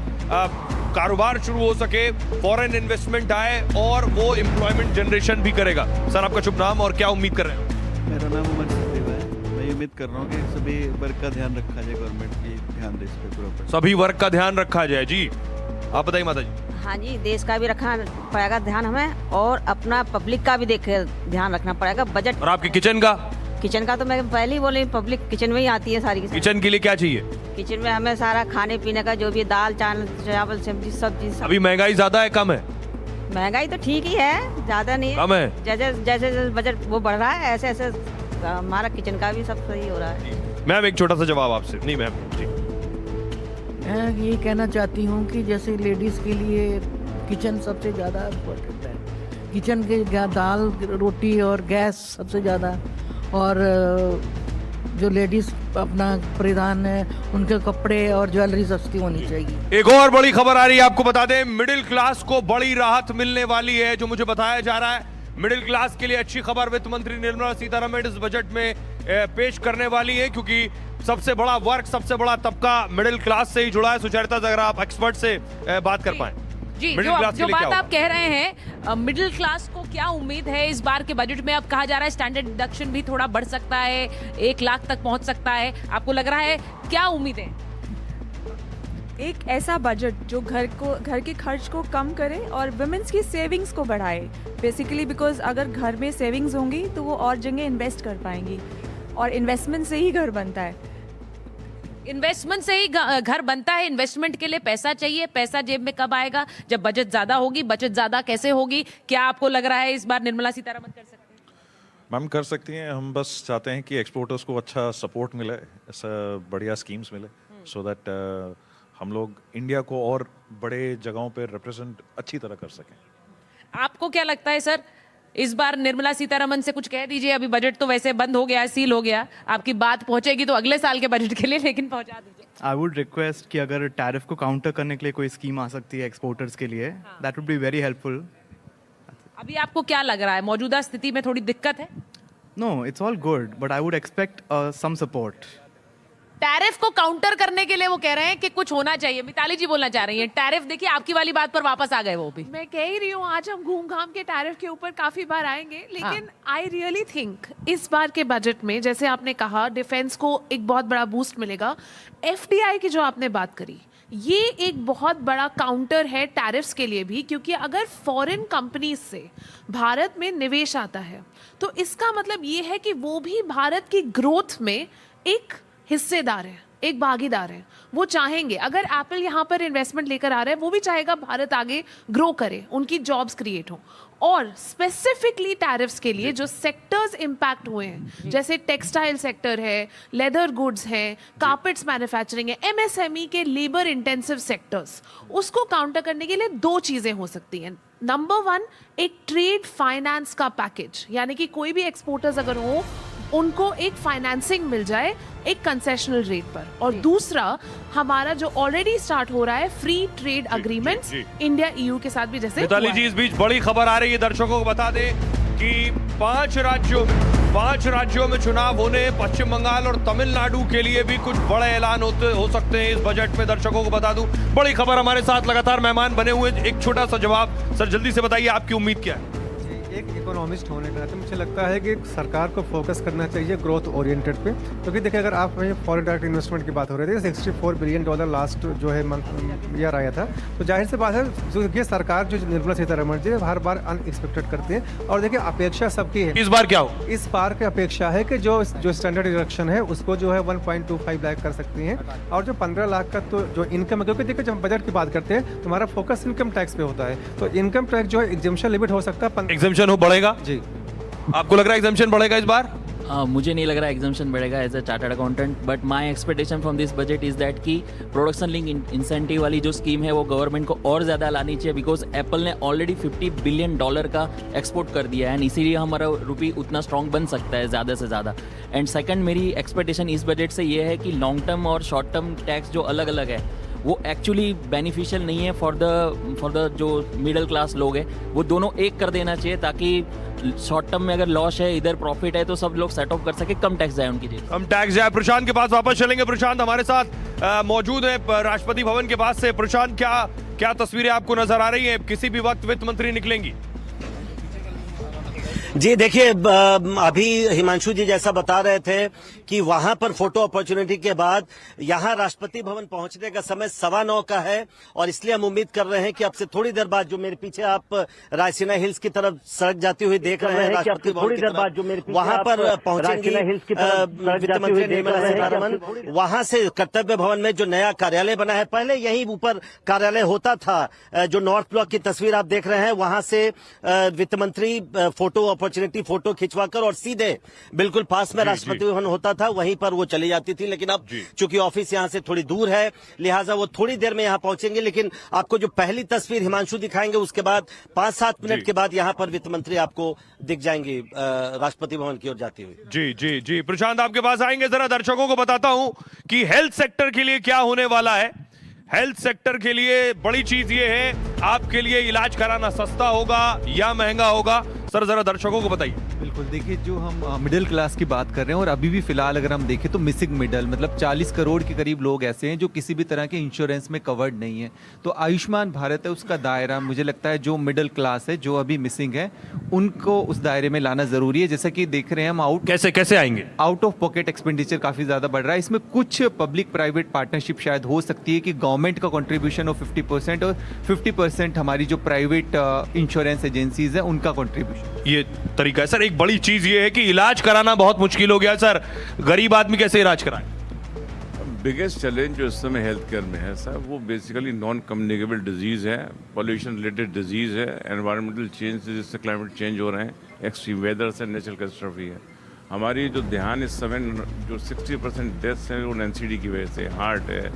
कारोबार शुरू हो सके, फॉरेन इन्वेस्टमेंट आए और वो एम्प्लॉयमेंट जनरेशन भी करेगा। सर, आपका शुभ नाम और क्या उम्मीद कर रहे हैं? मेरा नाम उमर सचदेव है। मैं उम्मीद कर रहा हूँ कि सभी वर्ग का ध्यान रखा जाए, गवर्नमेंट की ध्यान दे इस पे प्रॉपर। सभी वर्ग का ध्यान रखा जाए। जी, आप बताइए माता जी। हाँ जी, देश का भी रखना पड़ेगा ध्यान हमें, और अपना पब्लिक का भी ध्यान रखना पड़ेगा। बजट और आपके किचन का तो मैं पहले ही बोली, पब्लिक किचन में ही आती है सारी की सारी। किचन के लिए क्या चाहिए? किचन में हमें सारा खाने पीने का जो भी दाल चावल सब्जी सब चीज। अभी महंगाई ज्यादा है कम है? महंगाई तो ठीक ही है, ज्यादा नहीं है, कम है। जैसे जैसे बजट वो बढ़ रहा है, ऐसे ऐसे हमारा किचन का भी सब सही हो रहा है। मैम, एक छोटा सा जवाब आपसे। नहीं मैम जी, मैं ये कहना चाहती हूँ कि जैसे लेडीज़ के लिए किचन सबसे ज़्यादा इम्पोर्टेंट है। किचन के दाल रोटी और गैस सबसे ज़्यादा, और जो लेडीज़ अपना परिधान है उनके कपड़े और ज्वेलरी सस्ती होनी चाहिए। एक और बड़ी खबर आ रही है, आपको बता दें, मिडिल क्लास को बड़ी राहत मिलने वाली है, जो मुझे बताया जा रहा है। मिडिल क्लास के लिए अच्छी खबर वित्त मंत्री निर्मला सीतारमण इस बजट में पेश करने वाली है, क्योंकि सबसे बड़ा वर्ग, सबसे बड़ा तबका मिडिल क्लास से ही जुड़ा है। सुचरिता, अगर आप एक्सपर्ट से बात कर पाए। जी, जो बात आप कह रहे हैं, मिडिल क्लास को क्या उम्मीद है इस बार के बजट में? अब कहा जा रहा है स्टैंडर्ड डिडक्शन भी थोड़ा बढ़ सकता है, 1 लाख तक पहुंच सकता है। आपको लग रहा है, क्या उम्मीद है? एक ऐसा बजट जो घर के खर्च को कम करे और वुमेन्स की सेविंग्स को बढ़ाए, बेसिकली बिकॉज अगर घर में सेविंग्स होंगी तो वो और जगह इन्वेस्ट कर पाएंगी, और इन्वेस्टमेंट से ही घर बनता है। इन्वेस्टमेंट से ही घर बनता है। इन्वेस्टमेंट के लिए पैसा चाहिए। पैसा जेब में कब आएगा? जब बजट ज्यादा होगी। बजट ज्यादा कैसे होगी? क्या आपको लग रहा है इस बार निर्मला सीतारमण कर सकते हैं? मैम, कर सकती हैं। हम बस चाहते हैं कि एक्सपोर्टर्स को अच्छा सपोर्ट मिले, ऐसा बढ़िया स्कीम्स मिले, सो दैट हम लोग इंडिया को और बड़े जगहों पे रिप्रेजेंट अच्छी तरह कर सकें। आपको क्या लगता है सर, इस बार निर्मला सीतारमण से कुछ कह दीजिए? अभी बजट तो वैसे बंद हो गया है, सील हो गया। आपकी बात पहुंचेगी तो अगले साल के बजट के लिए, लेकिन पहुंचा दीजिए। आई वुड रिक्वेस्ट कि अगर टैरिफ को काउंटर करने के लिए कोई स्कीम आ सकती है एक्सपोर्टर्स के लिए, that would be very helpful. अभी आपको क्या लग रहा है, मौजूदा स्थिति में थोड़ी दिक्कत है? No, it's all good, but I would expect some support. Tariff को काउंटर करने के लिए वो कह रहे हैं कि कुछ होना चाहिए। मिताली जी बोलना चाह रही हैं। टैरिफ, देखिए आपकी वाली बात पर वापस आ गए वो भी। मैं कह ही रही हूँ, आज हम घूम घाम के टैरिफ के ऊपर काफी बार आएंगे, लेकिन आई रियली थिंक इस बार के बजट में, जैसे आपने कहा, डिफेंस को एक बहुत बड़ा बूस्ट मिलेगा। FDI की जो आपने बात करी, ये एक बहुत बड़ा काउंटर है टैरिफ्स के लिए भी, क्योंकि अगर फॉरेन कंपनीज से भारत में निवेश आता है तो इसका मतलब ये है कि वो भी भारत की ग्रोथ में एक हिस्सेदार है, एक भागीदार है। वो चाहेंगे, अगर एप्पल यहाँ पर इन्वेस्टमेंट लेकर आ रहा है, वो भी चाहेगा भारत आगे ग्रो करे, उनकी जॉब्स क्रिएट हो। और स्पेसिफिकली टैरिफ्स के लिए जो सेक्टर्स इंपैक्ट हुए हैं, जैसे टेक्सटाइल सेक्टर है, लेदर गुड्स हैं, कारपेट्स मैन्युफैक्चरिंग है, MSME के लेबर इंटेंसिव सेक्टर्स, उसको काउंटर करने के लिए 2 चीजें हो सकती हैं। नंबर 1, एक ट्रेड फाइनेंस का पैकेज, यानी कि कोई भी एक्सपोर्टर्स अगर हो उनको एक फाइनेंसिंग मिल जाए एक कंसेशनल रेट पर। और दूसरा, हमारा जो ऑलरेडी स्टार्ट हो रहा है free trade agreements India EU के साथ भी, जैसे मिताली जी, इस बीच बड़ी खबर आ रही है, दर्शकों को बता दें कि 5 राज्यों में चुनाव होने, पश्चिम बंगाल और तमिलनाडु के लिए भी कुछ बड़े ऐलान हो सकते हैं इस बजट में। दर्शकों को बता दूं, बड़ी खबर, हमारे साथ लगातार मेहमान बने हुए। एक छोटा सा जवाब सर, जल्दी से बताइए, आपकी उम्मीद क्या है? एक इकोनॉमिस्ट होने का नाते मुझे लगता है कि सरकार को फोकस करना चाहिए ग्रोथ ओरिएंटेड पे, क्योंकि देखिए अगर आप फॉरेन डायरेक्ट इन्वेस्टमेंट की बात हो रही थी, $64 बिलियन लास्ट जो है ईयर आया था, तो जाहिर सी बात है जो ये सरकार जो निर्मला सीतारमण जी हर बार अनएक्सपेक्टेड करते हैं। और देखिए अपेक्षा सबकी है, इस बार क्या हो? इस बार की अपेक्षा है कि जो स्टैंडर्ड डिडक्शन है उसको जो है 1.25 लाख कर सकती हैं, और जो 15 लाख का तो जो इनकम है, क्योंकि देखिए जब हम बजट की बात करते हैं तो हमारा फोकस इनकम टैक्स पे होता है, तो इनकम टैक्स जो है एग्जेम्पशन लिमिट हो सकता है, एग्जेम्पशन हो बढ़ेगा जी। आपको लग रहा है एग्जेम्पशन बढ़ेगा इस बार? मुझे नहीं लग रहा एग्जाम्शन बढ़ेगा as a chartered accountant, but my expectation from this budget is that कि प्रोडक्शन लिंक इंसेंटिव वाली जो स्कीम है वो गवर्नमेंट को और ज़्यादा लानी चाहिए, बिकॉज एप्पल ने ऑलरेडी $50 बिलियन का एक्सपोर्ट कर दिया है, एंड इसीलिए हमारा रुपी उतना स्ट्रॉन्ग बन सकता है ज़्यादा से ज़्यादा। एंड सेकंड, मेरी एक्सपेक्टेशन इस बजट से ये है कि लॉन्ग टर्म और शॉर्ट टर्म टैक्स जो अलग अलग है वो एक्चुअली बेनिफिशियल नहीं है फॉर द जो मिडिल क्लास लोग हैं, वो दोनों एक कर देना चाहिए, ताकि शॉर्ट टर्म में अगर लॉस है, इधर प्रॉफिट है, तो सब लोग सेट ऑफ कर सके, कम टैक्स जाए उनकी जेब, कम टैक्स जाए। प्रशांत के पास वापस चलेंगे। प्रशांत हमारे साथ मौजूद है राष्ट्रपति भवन के पास से। प्रशांत, क्या तस्वीरें आपको नजर आ रही हैं? किसी भी वक्त वित्त मंत्री निकलेंगी। जी देखिए, अभी हिमांशु जी जैसा बता रहे थे कि वहां पर फोटो अपॉर्चुनिटी के बाद यहां राष्ट्रपति भवन पहुंचने का समय 9:15 का है और इसलिए हम उम्मीद कर रहे हैं कि अब से थोड़ी देर बाद, जो मेरे पीछे आप रायसीना हिल्स की तरफ सड़क जाती हुई देख रहे हैं राष्ट्रपति भवन की तरफ, वहां पर पहुंचेंगी वित्त मंत्री निर्मला सीतारमण। वहां से कर्तव्य भवन में जो नया कार्यालय बना है, पहले यही ऊपर कार्यालय होता था, जो नॉर्थ ब्लॉक की तस्वीर आप देख रहे हैं, वहां से वित्त मंत्री फोटो अपॉर्चुनिटी फोटो खिंचवाकर और सीधे बिल्कुल पास में राष्ट्रपति भवन होता था, वहीं पर वो चली जाती थी। लेकिन अब चूंकि ऑफिस यहां से थोड़ी दूर है, लिहाजा वो थोड़ी देर में यहां पहुंचेंगे। लेकिन आपको जो पहली तस्वीर हिमांशु दिखाएंगे, उसके बाद 5-7 मिनट के बाद यहां पर वित्त मंत्री आपको दिख जाएंगे राष्ट्रपति भवन की ओर जाती हुई। जी जी जी, प्रशांत आपके पास आएंगे। जरा दर्शकों को बताता हूं कि हेल्थ सेक्टर के लिए क्या होने वाला है। हेल्थ सेक्टर के लिए बड़ी चीज ये है, आपके लिए इलाज कराना सस्ता होगा या महंगा होगा? सर जरा दर्शकों को बताइए। बिल्कुल, देखिए जो हम मिडिल क्लास की बात कर रहे हैं और अभी भी फिलहाल अगर हम देखें तो मिसिंग मिडल, मतलब 40 करोड़ के करीब लोग ऐसे हैं जो किसी भी तरह के इंश्योरेंस में कवर्ड नहीं है। तो आयुष्मान भारत है, उसका दायरा मुझे लगता है जो मिडिल क्लास है, जो अभी मिसिंग है, उनको उस दायरे में लाना जरूरी है। जैसा कि देख रहे हैं हम कैसे आएंगे, आउट ऑफ पॉकेट एक्सपेंडिचर काफी ज्यादा बढ़ रहा है। इसमें कुछ पब्लिक प्राइवेट पार्टनरशिप शायद हो सकती है कि गवर्नमेंट का कॉन्ट्रीब्यूशन हो 50% और 50% हमारी जो प्राइवेट इंश्योरेंस एजेंसीज है उनका कॉन्ट्रीब्यूशन। ये तरीका है सर। एक बड़ी चीज ये है कि इलाज कराना बहुत मुश्किल हो गया सर, गरीब आदमी कैसे इलाज कराए? बिगेस्ट चैलेंज जो इस समय हेल्थ केयर में है सर, वो बेसिकली नॉन कम्युनिकेबल डिजीज़ है, पॉल्यूशन रिलेटेड डिजीज़ है, एनवायरमेंटल चेंज से जिससे क्लाइमेट चेंज हो रहे हैं, एक्सट्रीम वेदर से, नेचुरल कैटास्ट्रॉफी है। हमारी जो ध्यान इस समय जो 60% डेथ्स हैं वो एनसीडी की वजह से, हार्ट है,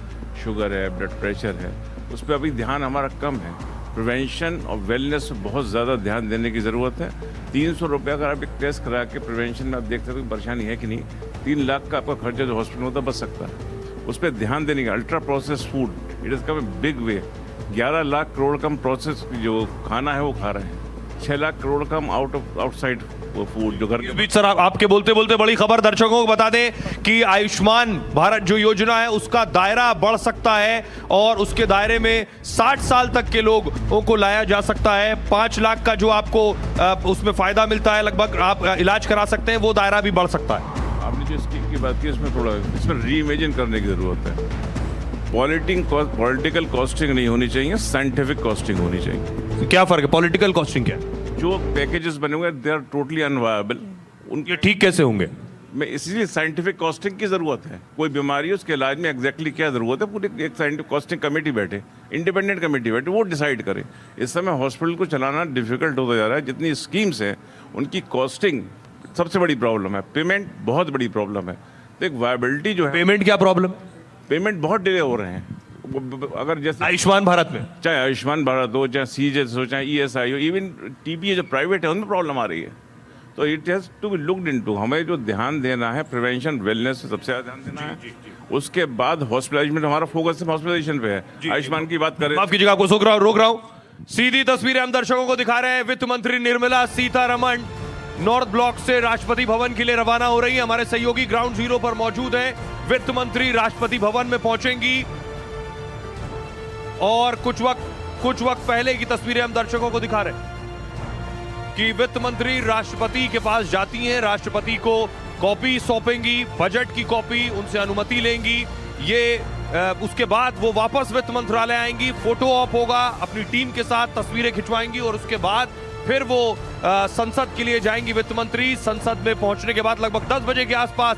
शुगर है, ब्लड प्रेशर है, उस पर अभी ध्यान हमारा कम है। प्रिवेंशन और वेलनेस में बहुत ज़्यादा ध्यान देने की ज़रूरत है। 300 रुपये अगर आप एक टेस्ट करा के प्रिवेंशन में आप देख सकते हो परेशानी है कि नहीं, 3 लाख का आपका खर्चा जो हॉस्पिटल होता बच सकता है। उस पर ध्यान देने का। Ultra process food it is come a big way. 11 lakh crore का हम प्रोसेस जो खाना है वो खा रहे हैं, 6 लाख करोड़ का हम आउटसाइड फूड जो घर के बीच। सर आपके बोलते बोलते बड़ी खबर दर्शकों को बता दें कि आयुष्मान भारत जो योजना है उसका दायरा बढ़ सकता है और उसके दायरे में 60 साल तक के लोगों को लाया जा सकता है। 5 लाख का जो आपको उसमें फायदा मिलता है, लगभग आप इलाज करा सकते हैं, वो दायरा भी बढ़ सकता है। आपने जो स्कीम की बात की उसमें थोड़ा इसमें रीइमेजिन करने की जरूरत है। पॉलिटिकल कॉस्टिंग नहीं होनी चाहिए, साइंटिफिक कॉस्टिंग होनी चाहिए। क्या फर्क है? पॉलिटिकल कॉस्टिंग क्या है? जो पैकेजेस बने हुए दे आर टोटली अनवायबल, उनके ठीक कैसे होंगे? मैं इसलिए साइंटिफिक कॉस्टिंग की जरूरत है। कोई बीमारी है उसके इलाज में एग्जैक्टली क्या जरूरत है, पूरी एक साइंटिफिक कॉस्टिंग कमेटी बैठे, इंडिपेंडेंट कमेटी बैठे, वो डिसाइड करे। इस समय हॉस्पिटल को चलाना डिफिकल्ट होता जा रहा है। जितनी स्कीम्स हैं उनकी कॉस्टिंग सबसे बड़ी प्रॉब्लम है, पेमेंट बहुत बड़ी प्रॉब्लम है। तो एक वायबिलिटी जो है, पेमेंट क्या प्रॉब्लम? पेमेंट बहुत डिले हो रहे हैं। अगर जैसे आयुष्मान भारत में, चाहे आयुष्मान भारत हो, चाहे सीजेस हो, चाहे ईएसआई हो, इवन टीबी जो प्राइवेट है उनमें प्रॉब्लम आ रही है। तो it has to be looked into. हमें जो ध्यान देना है प्रिवेंशन वेलनेस से सबसे ज़्यादा ध्यान देना है। उसके बाद हॉस्पिटलाइजेशन, हमारा फोकस हॉस्पिटलाइजेशन पे है। आयुष्मान की बात करें, माफ कीजिएगा आपको रोक रहा हूं। सीधी तस्वीरें हम दर्शकों को दिखा रहे हैं। वित्त मंत्री निर्मला सीतारमण नॉर्थ ब्लॉक से राष्ट्रपति भवन के लिए रवाना हो रही है। हमारे सहयोगी ग्राउंड जीरो पर मौजूद हैं। वित्त मंत्री राष्ट्रपति भवन में पहुंचेंगी और कुछ वक्त पहले की तस्वीरें हम दर्शकों को दिखा रहे हैं कि वित्त मंत्री राष्ट्रपति के पास जाती हैं, राष्ट्रपति को कॉपी सौंपेंगी, बजट की कॉपी, उनसे अनुमति लेंगी। उसके बाद वो वापस वित्त मंत्रालय आएंगी, फोटो ऑप होगा, अपनी टीम के साथ तस्वीरें खिंचवाएंगी और उसके बाद फिर वो संसद के लिए जाएंगी वित्त मंत्री। संसद में पहुंचने के बाद लगभग 10 बजे के आसपास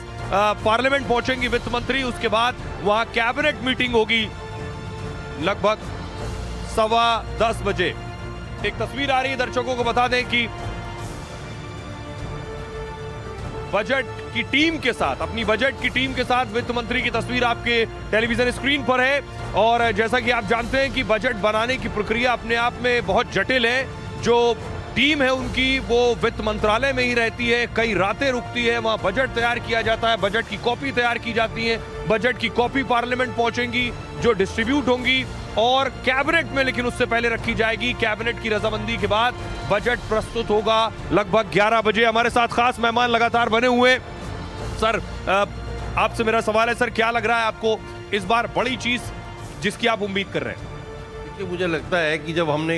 पार्लियामेंट पहुंचेंगी वित्त मंत्री। उसके बाद वहां कैबिनेट मीटिंग होगी लगभग 10:15 बजे। एक तस्वीर आ रही है, दर्शकों को बता दें कि बजट की टीम के साथ, अपनी बजट की टीम के साथ वित्त मंत्री की तस्वीर आपके टेलीविजन स्क्रीन पर है। और जैसा कि आप जानते हैं कि बजट बनाने की प्रक्रिया अपने आप में बहुत जटिल है। जो टीम है उनकी वो वित्त मंत्रालय में ही रहती है, कई रातें रुकती है, वहां बजट तैयार किया जाता है, बजट की कॉपी तैयार की जाती है, बजट की कॉपी पार्लियामेंट पहुंचेंगी जो डिस्ट्रीब्यूट होंगी और कैबिनेट में लेकिन उससे पहले रखी जाएगी। कैबिनेट की रजामंदी के बाद बजट प्रस्तुत होगा लगभग 11 बजे। हमारे साथ खास मेहमान लगातार बने हुए। सर आपसे मेरा सवाल है, सर क्या लग रहा है आपको इस बार बड़ी चीज जिसकी आप उम्मीद कर रहे हैं? कि मुझे लगता है कि जब हमने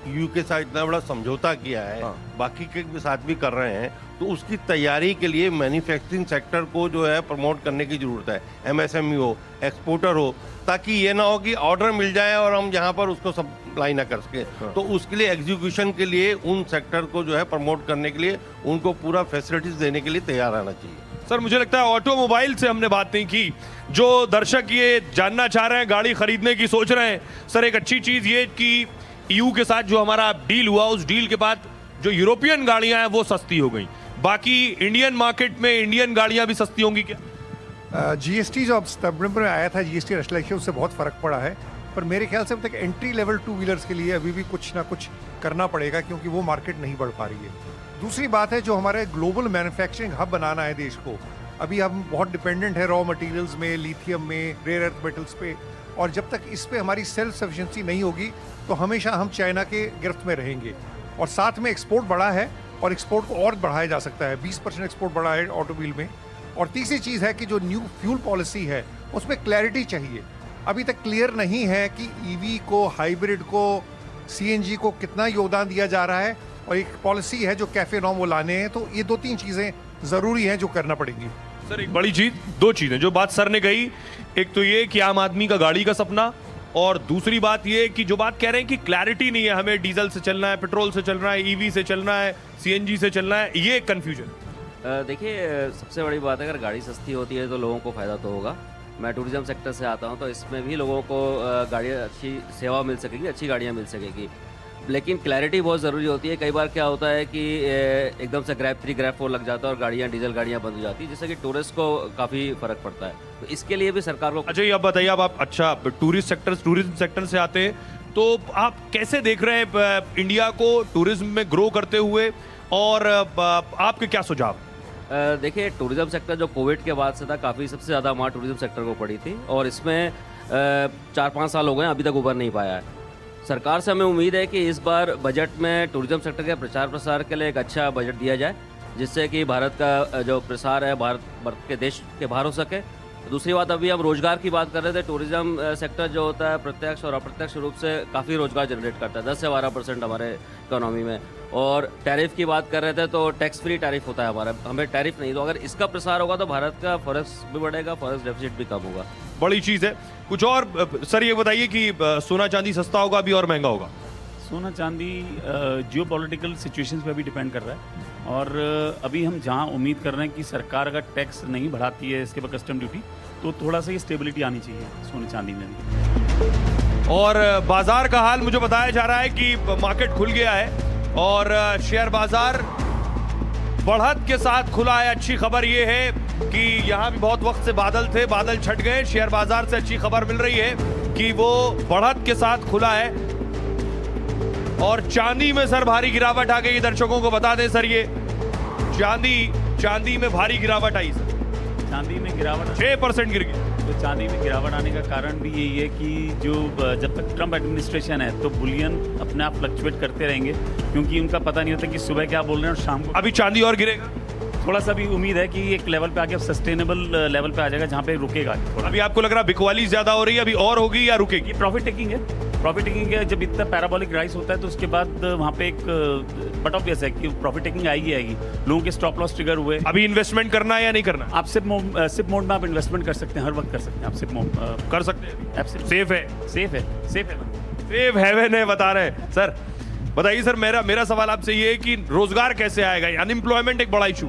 EU के साथ इतना बड़ा समझौता किया है, बाकी के साथ भी कर रहे हैं, तो उसकी तैयारी के लिए मैन्युफैक्चरिंग सेक्टर को जो है प्रमोट करने की जरूरत है। MSME हो, एक्सपोर्टर हो, ताकि ये ना हो कि ऑर्डर मिल जाए और हम यहाँ पर उसको सप्लाई ना कर सके। तो उसके लिए एग्जीक्यूशन के लिए उन सेक्टर को जो है प्रमोट करने के लिए उनको पूरा फैसिलिटीज देने के लिए तैयार रहना चाहिए। सर मुझे लगता है ऑटोमोबाइल से हमने बात नहीं की। जो दर्शक ये जानना चाह रहे हैं, गाड़ी खरीदने की सोच रहे हैं, सर एक अच्छी चीज ये कि EU के साथ जो हमारा डील हुआ, उस डील के बाद जो यूरोपियन गाड़ियां हैं वो सस्ती हो गई। बाकी इंडियन मार्केट में इंडियन गाड़ियां भी सस्ती होंगी क्या? GST जो अब सितंबर में आया था, GST रशलाइशन, उससे बहुत फ़र्क पड़ा है, पर मेरे ख्याल से अब तक एंट्री लेवल टू व्हीलर्स के लिए अभी भी कुछ ना कुछ करना पड़ेगा, क्योंकि वो मार्केट नहीं बढ़ पा रही है। दूसरी बात है, जो हमारे ग्लोबल मैन्युफैक्चरिंग हब बनाना है देश को, अभी हम बहुत डिपेंडेंट है रॉ मटेरियल्स में, लिथियम में, रेयर अर्थ मेटल्स पे, और जब तक इस पे हमारी सेल्फ सफिशिएंसी नहीं होगी तो हमेशा हम चाइना के गिरफ्त में रहेंगे। और साथ में एक्सपोर्ट बढ़ा है और एक्सपोर्ट को और बढ़ाया जा सकता है, 20% एक्सपोर्ट बढ़ा है ऑटोमोबाइल में। और तीसरी चीज़ है कि जो न्यू फ्यूल पॉलिसी है उसमें क्लैरिटी चाहिए। अभी तक क्लियर नहीं है कि EV को, हाइब्रिड को, CNG को कितना योगदान दिया जा रहा है, और एक पॉलिसी है जो कैफे नॉर्म वो लाने हैं। तो ये 2-3 चीज़ें ज़रूरी हैं जो करना पड़ेंगी। सर एक बड़ी चीज, 2 चीजें जो बात सर ने कही, एक तो ये कि आम आदमी का गाड़ी का सपना, और दूसरी बात ये कि जो बात कह रहे हैं कि क्लैरिटी नहीं है, हमें डीजल से चलना है, पेट्रोल से चलना है, EV से चलना है, CNG से चलना है, ये कंफ्यूजन। देखिए सबसे बड़ी बात है, अगर गाड़ी सस्ती होती है तो लोगों को फ़ायदा तो होगा। मैं टूरिज्म सेक्टर से आता हूँ, तो इसमें भी लोगों को गाड़ियाँ, अच्छी सेवा मिल सकेगी, अच्छी गाड़ियाँ मिल सकेगी। लेकिन क्लैरिटी बहुत ज़रूरी होती है। कई बार क्या होता है कि एकदम से ग्रैब 3 ग्रैब 4 लग जाता है और गाड़ियाँ, डीजल गाड़ियाँ बंद हो जाती है, जिससे कि टूरिस्ट को काफ़ी फ़र्क पड़ता है। तो इसके लिए भी सरकार को। अच्छा ये आप बताइए, आप अच्छा टूरिज्म सेक्टर से आते हैं, तो आप कैसे देख रहे हैं इंडिया को टूरिज्म में ग्रो करते हुए, और आपके क्या सुझाव? देखिए टूरिज्म सेक्टर जो कोविड के बाद से था, काफ़ी सबसे ज़्यादा मार टूरिज्म सेक्टर को पड़ी थी, और इसमें 4-5 साल हो गए अभी तक उभर नहीं पाया है। सरकार से हमें उम्मीद है कि इस बार बजट में टूरिज्म सेक्टर के प्रचार प्रसार के लिए एक अच्छा बजट दिया जाए, जिससे कि भारत का जो प्रसार है भारत के देश के बाहर हो सके। दूसरी बात, अभी हम रोजगार की बात कर रहे थे। टूरिज्म सेक्टर जो होता है प्रत्यक्ष और अप्रत्यक्ष रूप से काफ़ी रोजगार जनरेट करता है, 10 से 12% हमारे इकोनॉमी में। और टैरिफ की बात कर रहे थे, तो टैक्स फ्री टैरिफ होता है हमारा, हमें टैरिफ नहीं। तो अगर इसका प्रसार होगा तो भारत का फॉरेक्स भी बढ़ेगा, फॉरेक्स डेफिसिट भी कम होगा। बड़ी चीज़ है। कुछ और सर ये बताइए कि सोना चांदी सस्ता होगा अभी और महंगा होगा? सोना चांदी जियो पॉलिटिकल सिचुएशंस पे भी डिपेंड कर रहा है, और अभी हम जहां उम्मीद कर रहे हैं कि सरकार अगर टैक्स नहीं बढ़ाती है इसके पर कस्टम ड्यूटी, तो थोड़ा सा ये स्टेबिलिटी आनी चाहिए सोने चांदी में भी। और बाजार का हाल मुझे बताया जा रहा है कि मार्केट खुल गया है और शेयर बाजार बढ़त के साथ खुला है। अच्छी खबर ये है कि यहाँ भी बहुत वक्त से बादल थे, बादल छट गए। शेयर बाजार से अच्छी खबर मिल रही है कि वो बढ़त के साथ खुला है। और चांदी में सर भारी गिरावट आ गई, दर्शकों को बता दें सर, ये चांदी में भारी गिरावट आई सर। चांदी में गिरावट 6% गिर गई। तो चांदी में गिरावट आने का कारण भी यही है कि जो जब तक ट्रम्प एडमिनिस्ट्रेशन है तो बुलियन अपने आप फ्लक्चुएट करते रहेंगे, क्योंकि उनका पता नहीं होता कि सुबह क्या बोल रहे हैं और शाम को। अभी चांदी और गिरेगा? थोड़ा सा भी उम्मीद है कि एक लेवल पे आके सस्टेनेबल लेवल पे आ जाएगा जहाँ पे रुकेगा थोड़ा। अभी आपको लग रहा है बिकवाली ज्यादा हो रही है, अभी और होगी या रुकेगी? प्रॉफिट टेकिंग है। प्रॉफिट टेकिंग है, जब इतना पैराबोलिक राइज होता है तो उसके बाद वहाँ पे एक बट ऑब्वियस है कि प्रॉफिट टेकिंग आएगी। लोगों के स्टॉप लॉस ट्रिगर हुए। अभी इन्वेस्टमेंट करना है या नहीं करना? आप सिप मोड में आप इन्वेस्टमेंट कर सकते हैं, हर वक्त कर सकते हैं आप सिप मोड कर सकते हैं। सेफ है? सेफ हेवन है बता रहे हैं सर। बताइए सर, मेरा सवाल आपसे ये है कि रोजगार कैसे आएगा? अनएम्प्लॉयमेंट एक बड़ा इशू।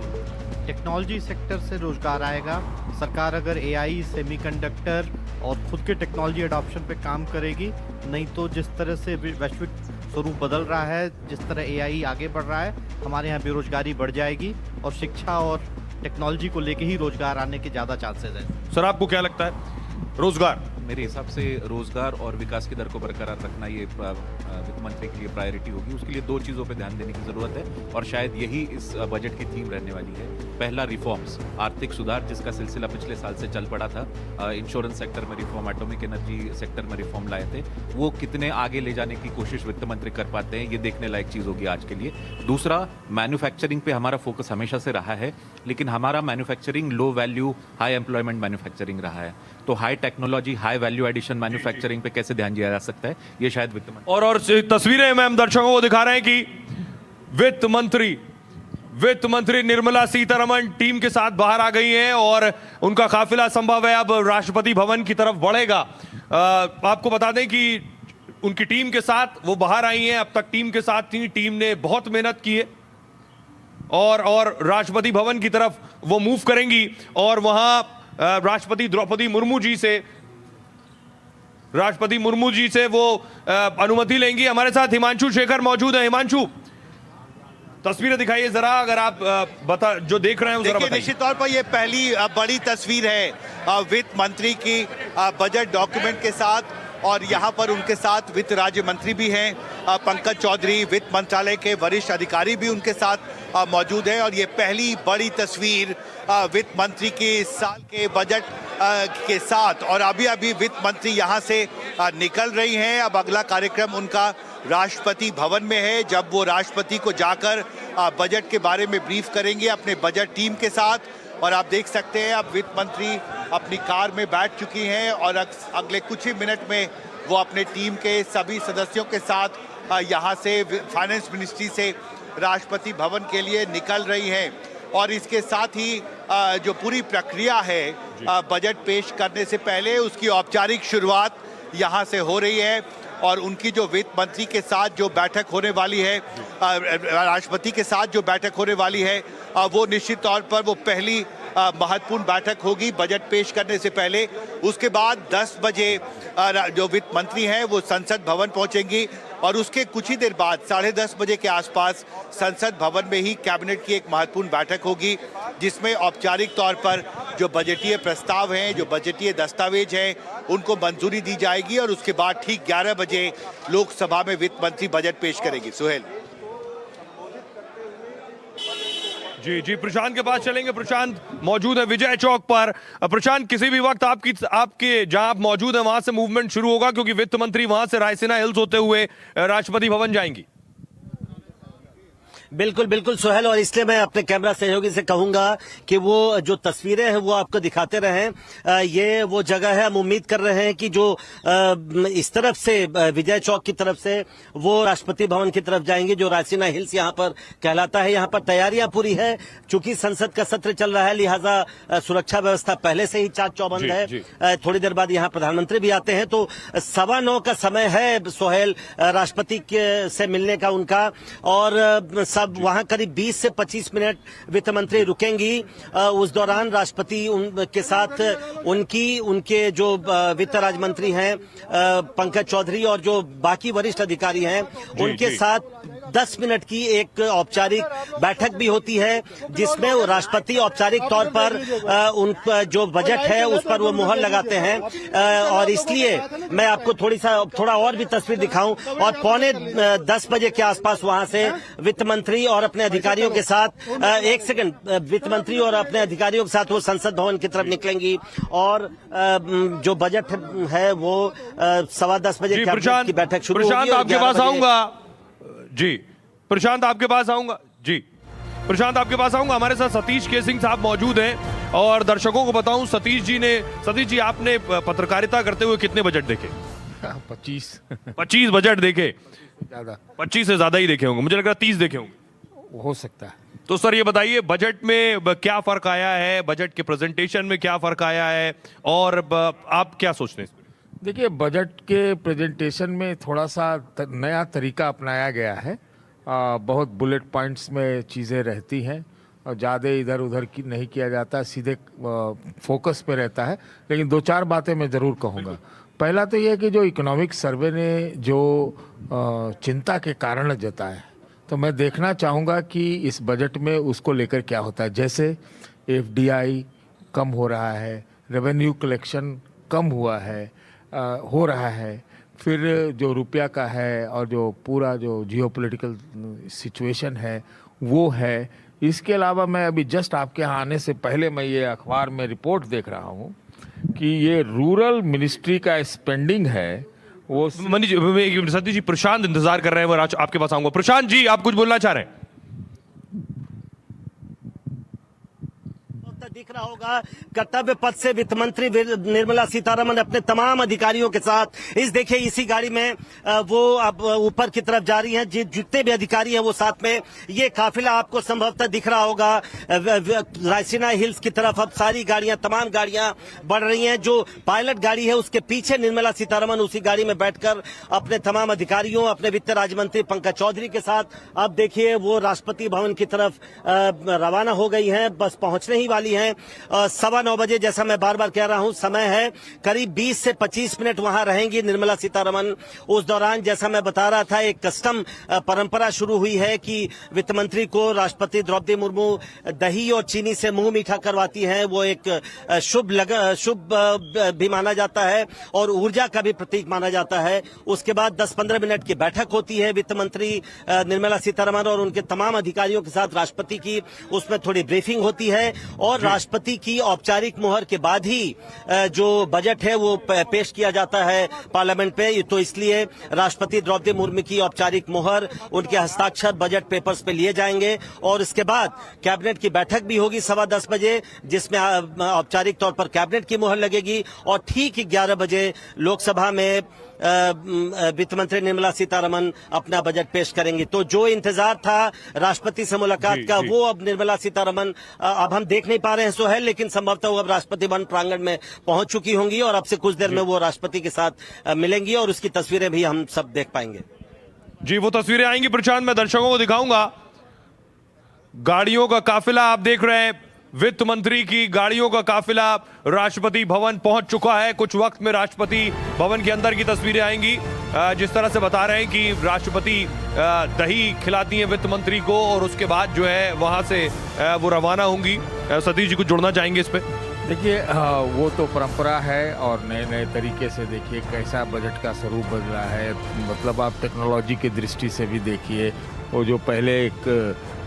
टेक्नोलॉजी सेक्टर से रोजगार आएगा। सरकार अगर AI, सेमीकंडक्टर और खुद के टेक्नोलॉजी अडॉप्शन पे काम करेगी, नहीं तो जिस तरह से वैश्विक स्वरूप बदल रहा है, जिस तरह AI आगे बढ़ रहा है, हमारे यहाँ बेरोजगारी बढ़ जाएगी और शिक्षा और टेक्नोलॉजी को लेके ही रोजगार आने के ज़्यादा चांसेस हैं। सर आपको क्या लगता है? रोजगार, मेरे हिसाब से रोजगार और विकास की दर को बरकरार रखना ये वित्त मंत्री के लिए प्रायोरिटी होगी। उसके लिए 2 चीज़ों पर ध्यान देने की ज़रूरत है और शायद यही इस बजट की थीम रहने वाली है। पहला रिफॉर्म्स, आर्थिक सुधार जिसका सिलसिला पिछले साल से चल पड़ा था, इंश्योरेंस सेक्टर में रिफॉर्म, एटॉमिक एनर्जी सेक्टर में रिफॉर्म लाए थे, वो कितने आगे ले जाने की कोशिश वित्त मंत्री कर पाते हैं, ये देखने लायक चीज़ होगी आज के लिए। दूसरा, मैन्युफैक्चरिंग पे हमारा फोकस हमेशा से रहा है, लेकिन हमारा manufacturing low value high employment manufacturing रहा है, तो high technology high value addition manufacturing पे कैसे ध्यान दिया जा सकता है, ये शायद वित्त मंत्री और तस्वीरें मैम दर्शकों को दिखा रहे हैं कि वित्त मंत्री निर्मला सीतारमण टीम के साथ बाहर आ गई हैं और उनका काफिला संभव है अब राष्ट्रपति भवन की तरफ बढ़ेगा। आपको बता दें कि उनकी टीम के साथ वो बाहर आई हैं, अब तक टीम के साथ थी, टीम ने बहुत मेहनत की है और राष्ट्रपति भवन की तरफ वो मूव करेंगी और वहां राष्ट्रपति द्रौपदी मुर्मू जी से वो अनुमति लेंगी। हमारे साथ हिमांशु शेखर मौजूद है। हिमांशु, तस्वीरें दिखाइए जरा, अगर आप जो देख रहे हैं जरा बताइए। निश्चित तौर पर ये पहली बड़ी तस्वीर है वित्त मंत्री की बजट डॉक्यूमेंट के साथ, और यहाँ पर उनके साथ वित्त राज्य मंत्री भी हैं, पंकज चौधरी, वित्त मंत्रालय के वरिष्ठ अधिकारी भी उनके साथ मौजूद हैं। और ये पहली बड़ी तस्वीर वित्त मंत्री के इस साल के बजट के साथ, और अभी वित्त मंत्री यहाँ से निकल रही हैं। अब अगला कार्यक्रम उनका राष्ट्रपति भवन में है, जब वो राष्ट्रपति को जाकर बजट के बारे में ब्रीफ करेंगे अपने बजट टीम के साथ। और आप देख सकते हैं अब वित्त मंत्री अपनी कार में बैठ चुकी हैं और अगले कुछ ही मिनट में वो अपने टीम के सभी सदस्यों के साथ यहाँ से फाइनेंस मिनिस्ट्री से राष्ट्रपति भवन के लिए निकल रही हैं। और इसके साथ ही जो पूरी प्रक्रिया है बजट पेश करने से पहले, उसकी औपचारिक शुरुआत यहाँ से हो रही है। और उनकी जो वित्त मंत्री के साथ जो बैठक होने वाली है, राष्ट्रपति के साथ जो बैठक होने वाली है, वो निश्चित तौर पर वो पहली महत्वपूर्ण बैठक होगी बजट पेश करने से पहले। उसके बाद 10 बजे जो वित्त मंत्री हैं वो संसद भवन पहुंचेंगी और उसके कुछ ही देर बाद 10:30 बजे के आसपास संसद भवन में ही कैबिनेट की एक महत्वपूर्ण बैठक होगी, जिसमें औपचारिक तौर पर जो बजटीय प्रस्ताव हैं, जो बजटीय दस्तावेज हैं, उनको मंजूरी दी जाएगी। और उसके बाद ठीक 11 बजे लोकसभा में वित्त मंत्री बजट पेश करेगी। सुहेल जी, प्रशांत के पास चलेंगे। प्रशांत मौजूद है विजय चौक पर। प्रशांत, किसी भी वक्त आपके जहां आप मौजूद हैं वहां से मूवमेंट शुरू होगा, क्योंकि वित्त मंत्री वहां से रायसीना हिल्स होते हुए राष्ट्रपति भवन जाएंगी। बिल्कुल सोहेल, और इसलिए मैं अपने कैमरा सहयोगी से कहूंगा कि वो जो तस्वीरें हैं वो आपको दिखाते रहें। ये वो जगह है, हम उम्मीद कर रहे हैं कि जो इस तरफ से विजय चौक की तरफ से वो राष्ट्रपति भवन की तरफ जाएंगे, जो रायसीना हिल्स यहाँ पर कहलाता है। यहाँ पर तैयारियां पूरी है, चूंकि संसद का सत्र चल रहा है, लिहाजा सुरक्षा व्यवस्था पहले से ही चाक चौबंद है। थोड़ी देर बाद यहाँ प्रधानमंत्री भी आते हैं, तो 9:15 का समय है सोहेल राष्ट्रपति से मिलने का उनका। और सब वहां करीब 20 से 25 मिनट वित्त मंत्री रुकेंगी। उस दौरान राष्ट्रपति के साथ उनके जो वित्त राज्य मंत्री हैं पंकज चौधरी और जो बाकी वरिष्ठ अधिकारी हैं उनके साथ 10 मिनट की एक औपचारिक बैठक भी होती है, जिसमें वो राष्ट्रपति औपचारिक तौर पर उन जो बजट है उस पर वो मुहर लगाते हैं। और इसलिए मैं आपको थोड़ा और भी तस्वीर दिखाऊं। और 9:45 बजे के आसपास वहां से वित्त मंत्री और अपने अधिकारियों के साथ एक सेकंड, वित्त मंत्री और अपने अधिकारियों के साथ वो संसद भवन की तरफ निकलेंगी। और जो बजट है वो 10:15 बजे की बैठक शुरू होगी। प्रशांत, आपके पास आऊंगा जी। प्रशांत, आपके पास आऊंगा जी। प्रशांत, आपके पास आऊंगा। हमारे साथ सतीश के सिंह साहब मौजूद हैं और दर्शकों को बताऊं, सतीश जी आपने पत्रकारिता करते हुए कितने बजट देखे? 25 बजट देखे? ज्यादा, 25 से ज्यादा ही देखे होंगे, मुझे लग रहा 30 देखे होंगे। हो सकता है। तो सर ये बताइए, बजट में क्या फर्क आया है, बजट के प्रेजेंटेशन में क्या फर्क आया है, और आप क्या सोचते हैं? देखिए, बजट के प्रेजेंटेशन में थोड़ा सा नया तरीका अपनाया गया है। बहुत बुलेट पॉइंट्स में चीज़ें रहती हैं और ज़्यादा इधर उधर की नहीं किया जाता, सीधे फोकस पे रहता है। लेकिन 2-4 बातें मैं ज़रूर कहूँगा। पहला तो ये कि जो इकोनॉमिक सर्वे ने जो चिंता के कारण जताए, तो मैं देखना चाहूँगा कि इस बजट में उसको लेकर क्या होता है। जैसे FDI कम हो रहा है, रेवेन्यू कलेक्शन कम हुआ है, हो रहा है, फिर जो रुपया का है और जो पूरा जो जियोपॉलिटिकल सिचुएशन है वो है, इसके अलावा मैं अभी जस्ट आपके यहाँ आने से पहले मैं ये अखबार में रिपोर्ट देख रहा हूँ कि ये रूरल मिनिस्ट्री का स्पेंडिंग है वो सतीश जी प्रशांत इंतजार कर रहे हैं, वो आपके पास आऊंगा। प्रशांत जी, आप कुछ बोलना चाह रहे हैं? दिख रहा होगा कर्तव्य पथ से वित्त मंत्री निर्मला सीतारमण अपने तमाम अधिकारियों के साथ देखिए इसी गाड़ी में वो अब ऊपर की तरफ जा रही हैं। जितने भी अधिकारी हैं वो साथ में, ये काफिला आपको संभवतः दिख रहा होगा रायसीना हिल्स की तरफ। अब सारी गाड़ियां, तमाम गाड़ियां बढ़ रही हैं। जो पायलट गाड़ी है उसके पीछे निर्मला सीतारमण उसी गाड़ी में बैठकर अपने तमाम अधिकारियों, अपने वित्त राज्य मंत्री पंकज चौधरी के साथ अब देखिए वो राष्ट्रपति भवन की तरफ रवाना हो गई हैं, बस पहुंचने ही वाली हैं। 9:15 बजे जैसा मैं बार बार कह रहा हूं समय है, करीब 20 से 25 मिनट वहां रहेंगी निर्मला सीतारमण। उस दौरान जैसा मैं बता रहा था एक कस्टम परंपरा शुरू हुई है कि वित्त मंत्री को राष्ट्रपति द्रौपदी मुर्मू दही और चीनी से मुंह मीठा करवाती हैं। वो एक शुभ भी माना जाता है और ऊर्जा का भी प्रतीक माना जाता है। उसके बाद 10-15 मिनट की बैठक होती है वित्त मंत्री निर्मला सीतारमण और उनके तमाम अधिकारियों के साथ राष्ट्रपति की, उसमें थोड़ी ब्रीफिंग होती है और राष्ट्रपति की औपचारिक मुहर के बाद ही जो बजट है वो पेश किया जाता है पार्लियामेंट पे। तो इसलिए राष्ट्रपति द्रौपदी मुर्मू की औपचारिक मुहर, उनके हस्ताक्षर बजट पेपर्स पे लिए जाएंगे और इसके बाद कैबिनेट की बैठक भी होगी 10:15 बजे, जिसमें औपचारिक तौर पर कैबिनेट की मुहर लगेगी और ठीक 11 बजे लोकसभा में वित्त मंत्री निर्मला सीतारमण अपना बजट पेश करेंगी। तो जो इंतजार था राष्ट्रपति से मुलाकात का वो अब निर्मला सीतारमण अब हम देख नहीं पा रहे हैं सोहेल, लेकिन संभवतः वो अब राष्ट्रपति भवन प्रांगण में पहुंच चुकी होंगी और अब से कुछ देर में वो राष्ट्रपति के साथ मिलेंगी और उसकी तस्वीरें भी हम सब देख पाएंगे। जी, वो तस्वीरें आएंगी प्रशांत, मैं दर्शकों को दिखाऊंगा। गाड़ियों का काफिला आप देख रहे हैं, वित्त मंत्री की गाड़ियों का काफिला राष्ट्रपति भवन पहुंच चुका है। कुछ वक्त में राष्ट्रपति भवन के अंदर की तस्वीरें आएंगी। जिस तरह से बता रहे हैं कि राष्ट्रपति दही खिलाती हैं वित्त मंत्री को और उसके बाद जो है वहां से वो रवाना होंगी। सतीश जी कुछ जुड़ना चाहेंगे इस पे? देखिए वो तो परंपरा है और नए नए तरीके से देखिए कैसा बजट का स्वरूप बदला है। मतलब आप टेक्नोलॉजी की दृष्टि से भी देखिए, वो जो पहले एक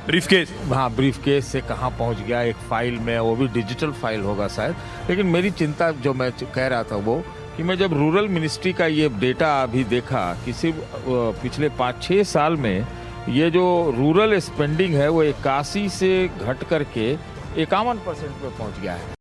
ब्रीफकेस, हाँ ब्रीफकेस से कहाँ पहुँच गया एक फाइल में, वो भी डिजिटल फाइल होगा शायद। लेकिन मेरी चिंता जो मैं कह रहा था वो कि मैं जब रूरल मिनिस्ट्री का ये डेटा अभी देखा कि सिर्फ पिछले 5-6 साल में ये जो रूरल स्पेंडिंग है वो 81 से घट करके 51% पे पहुँच गया है।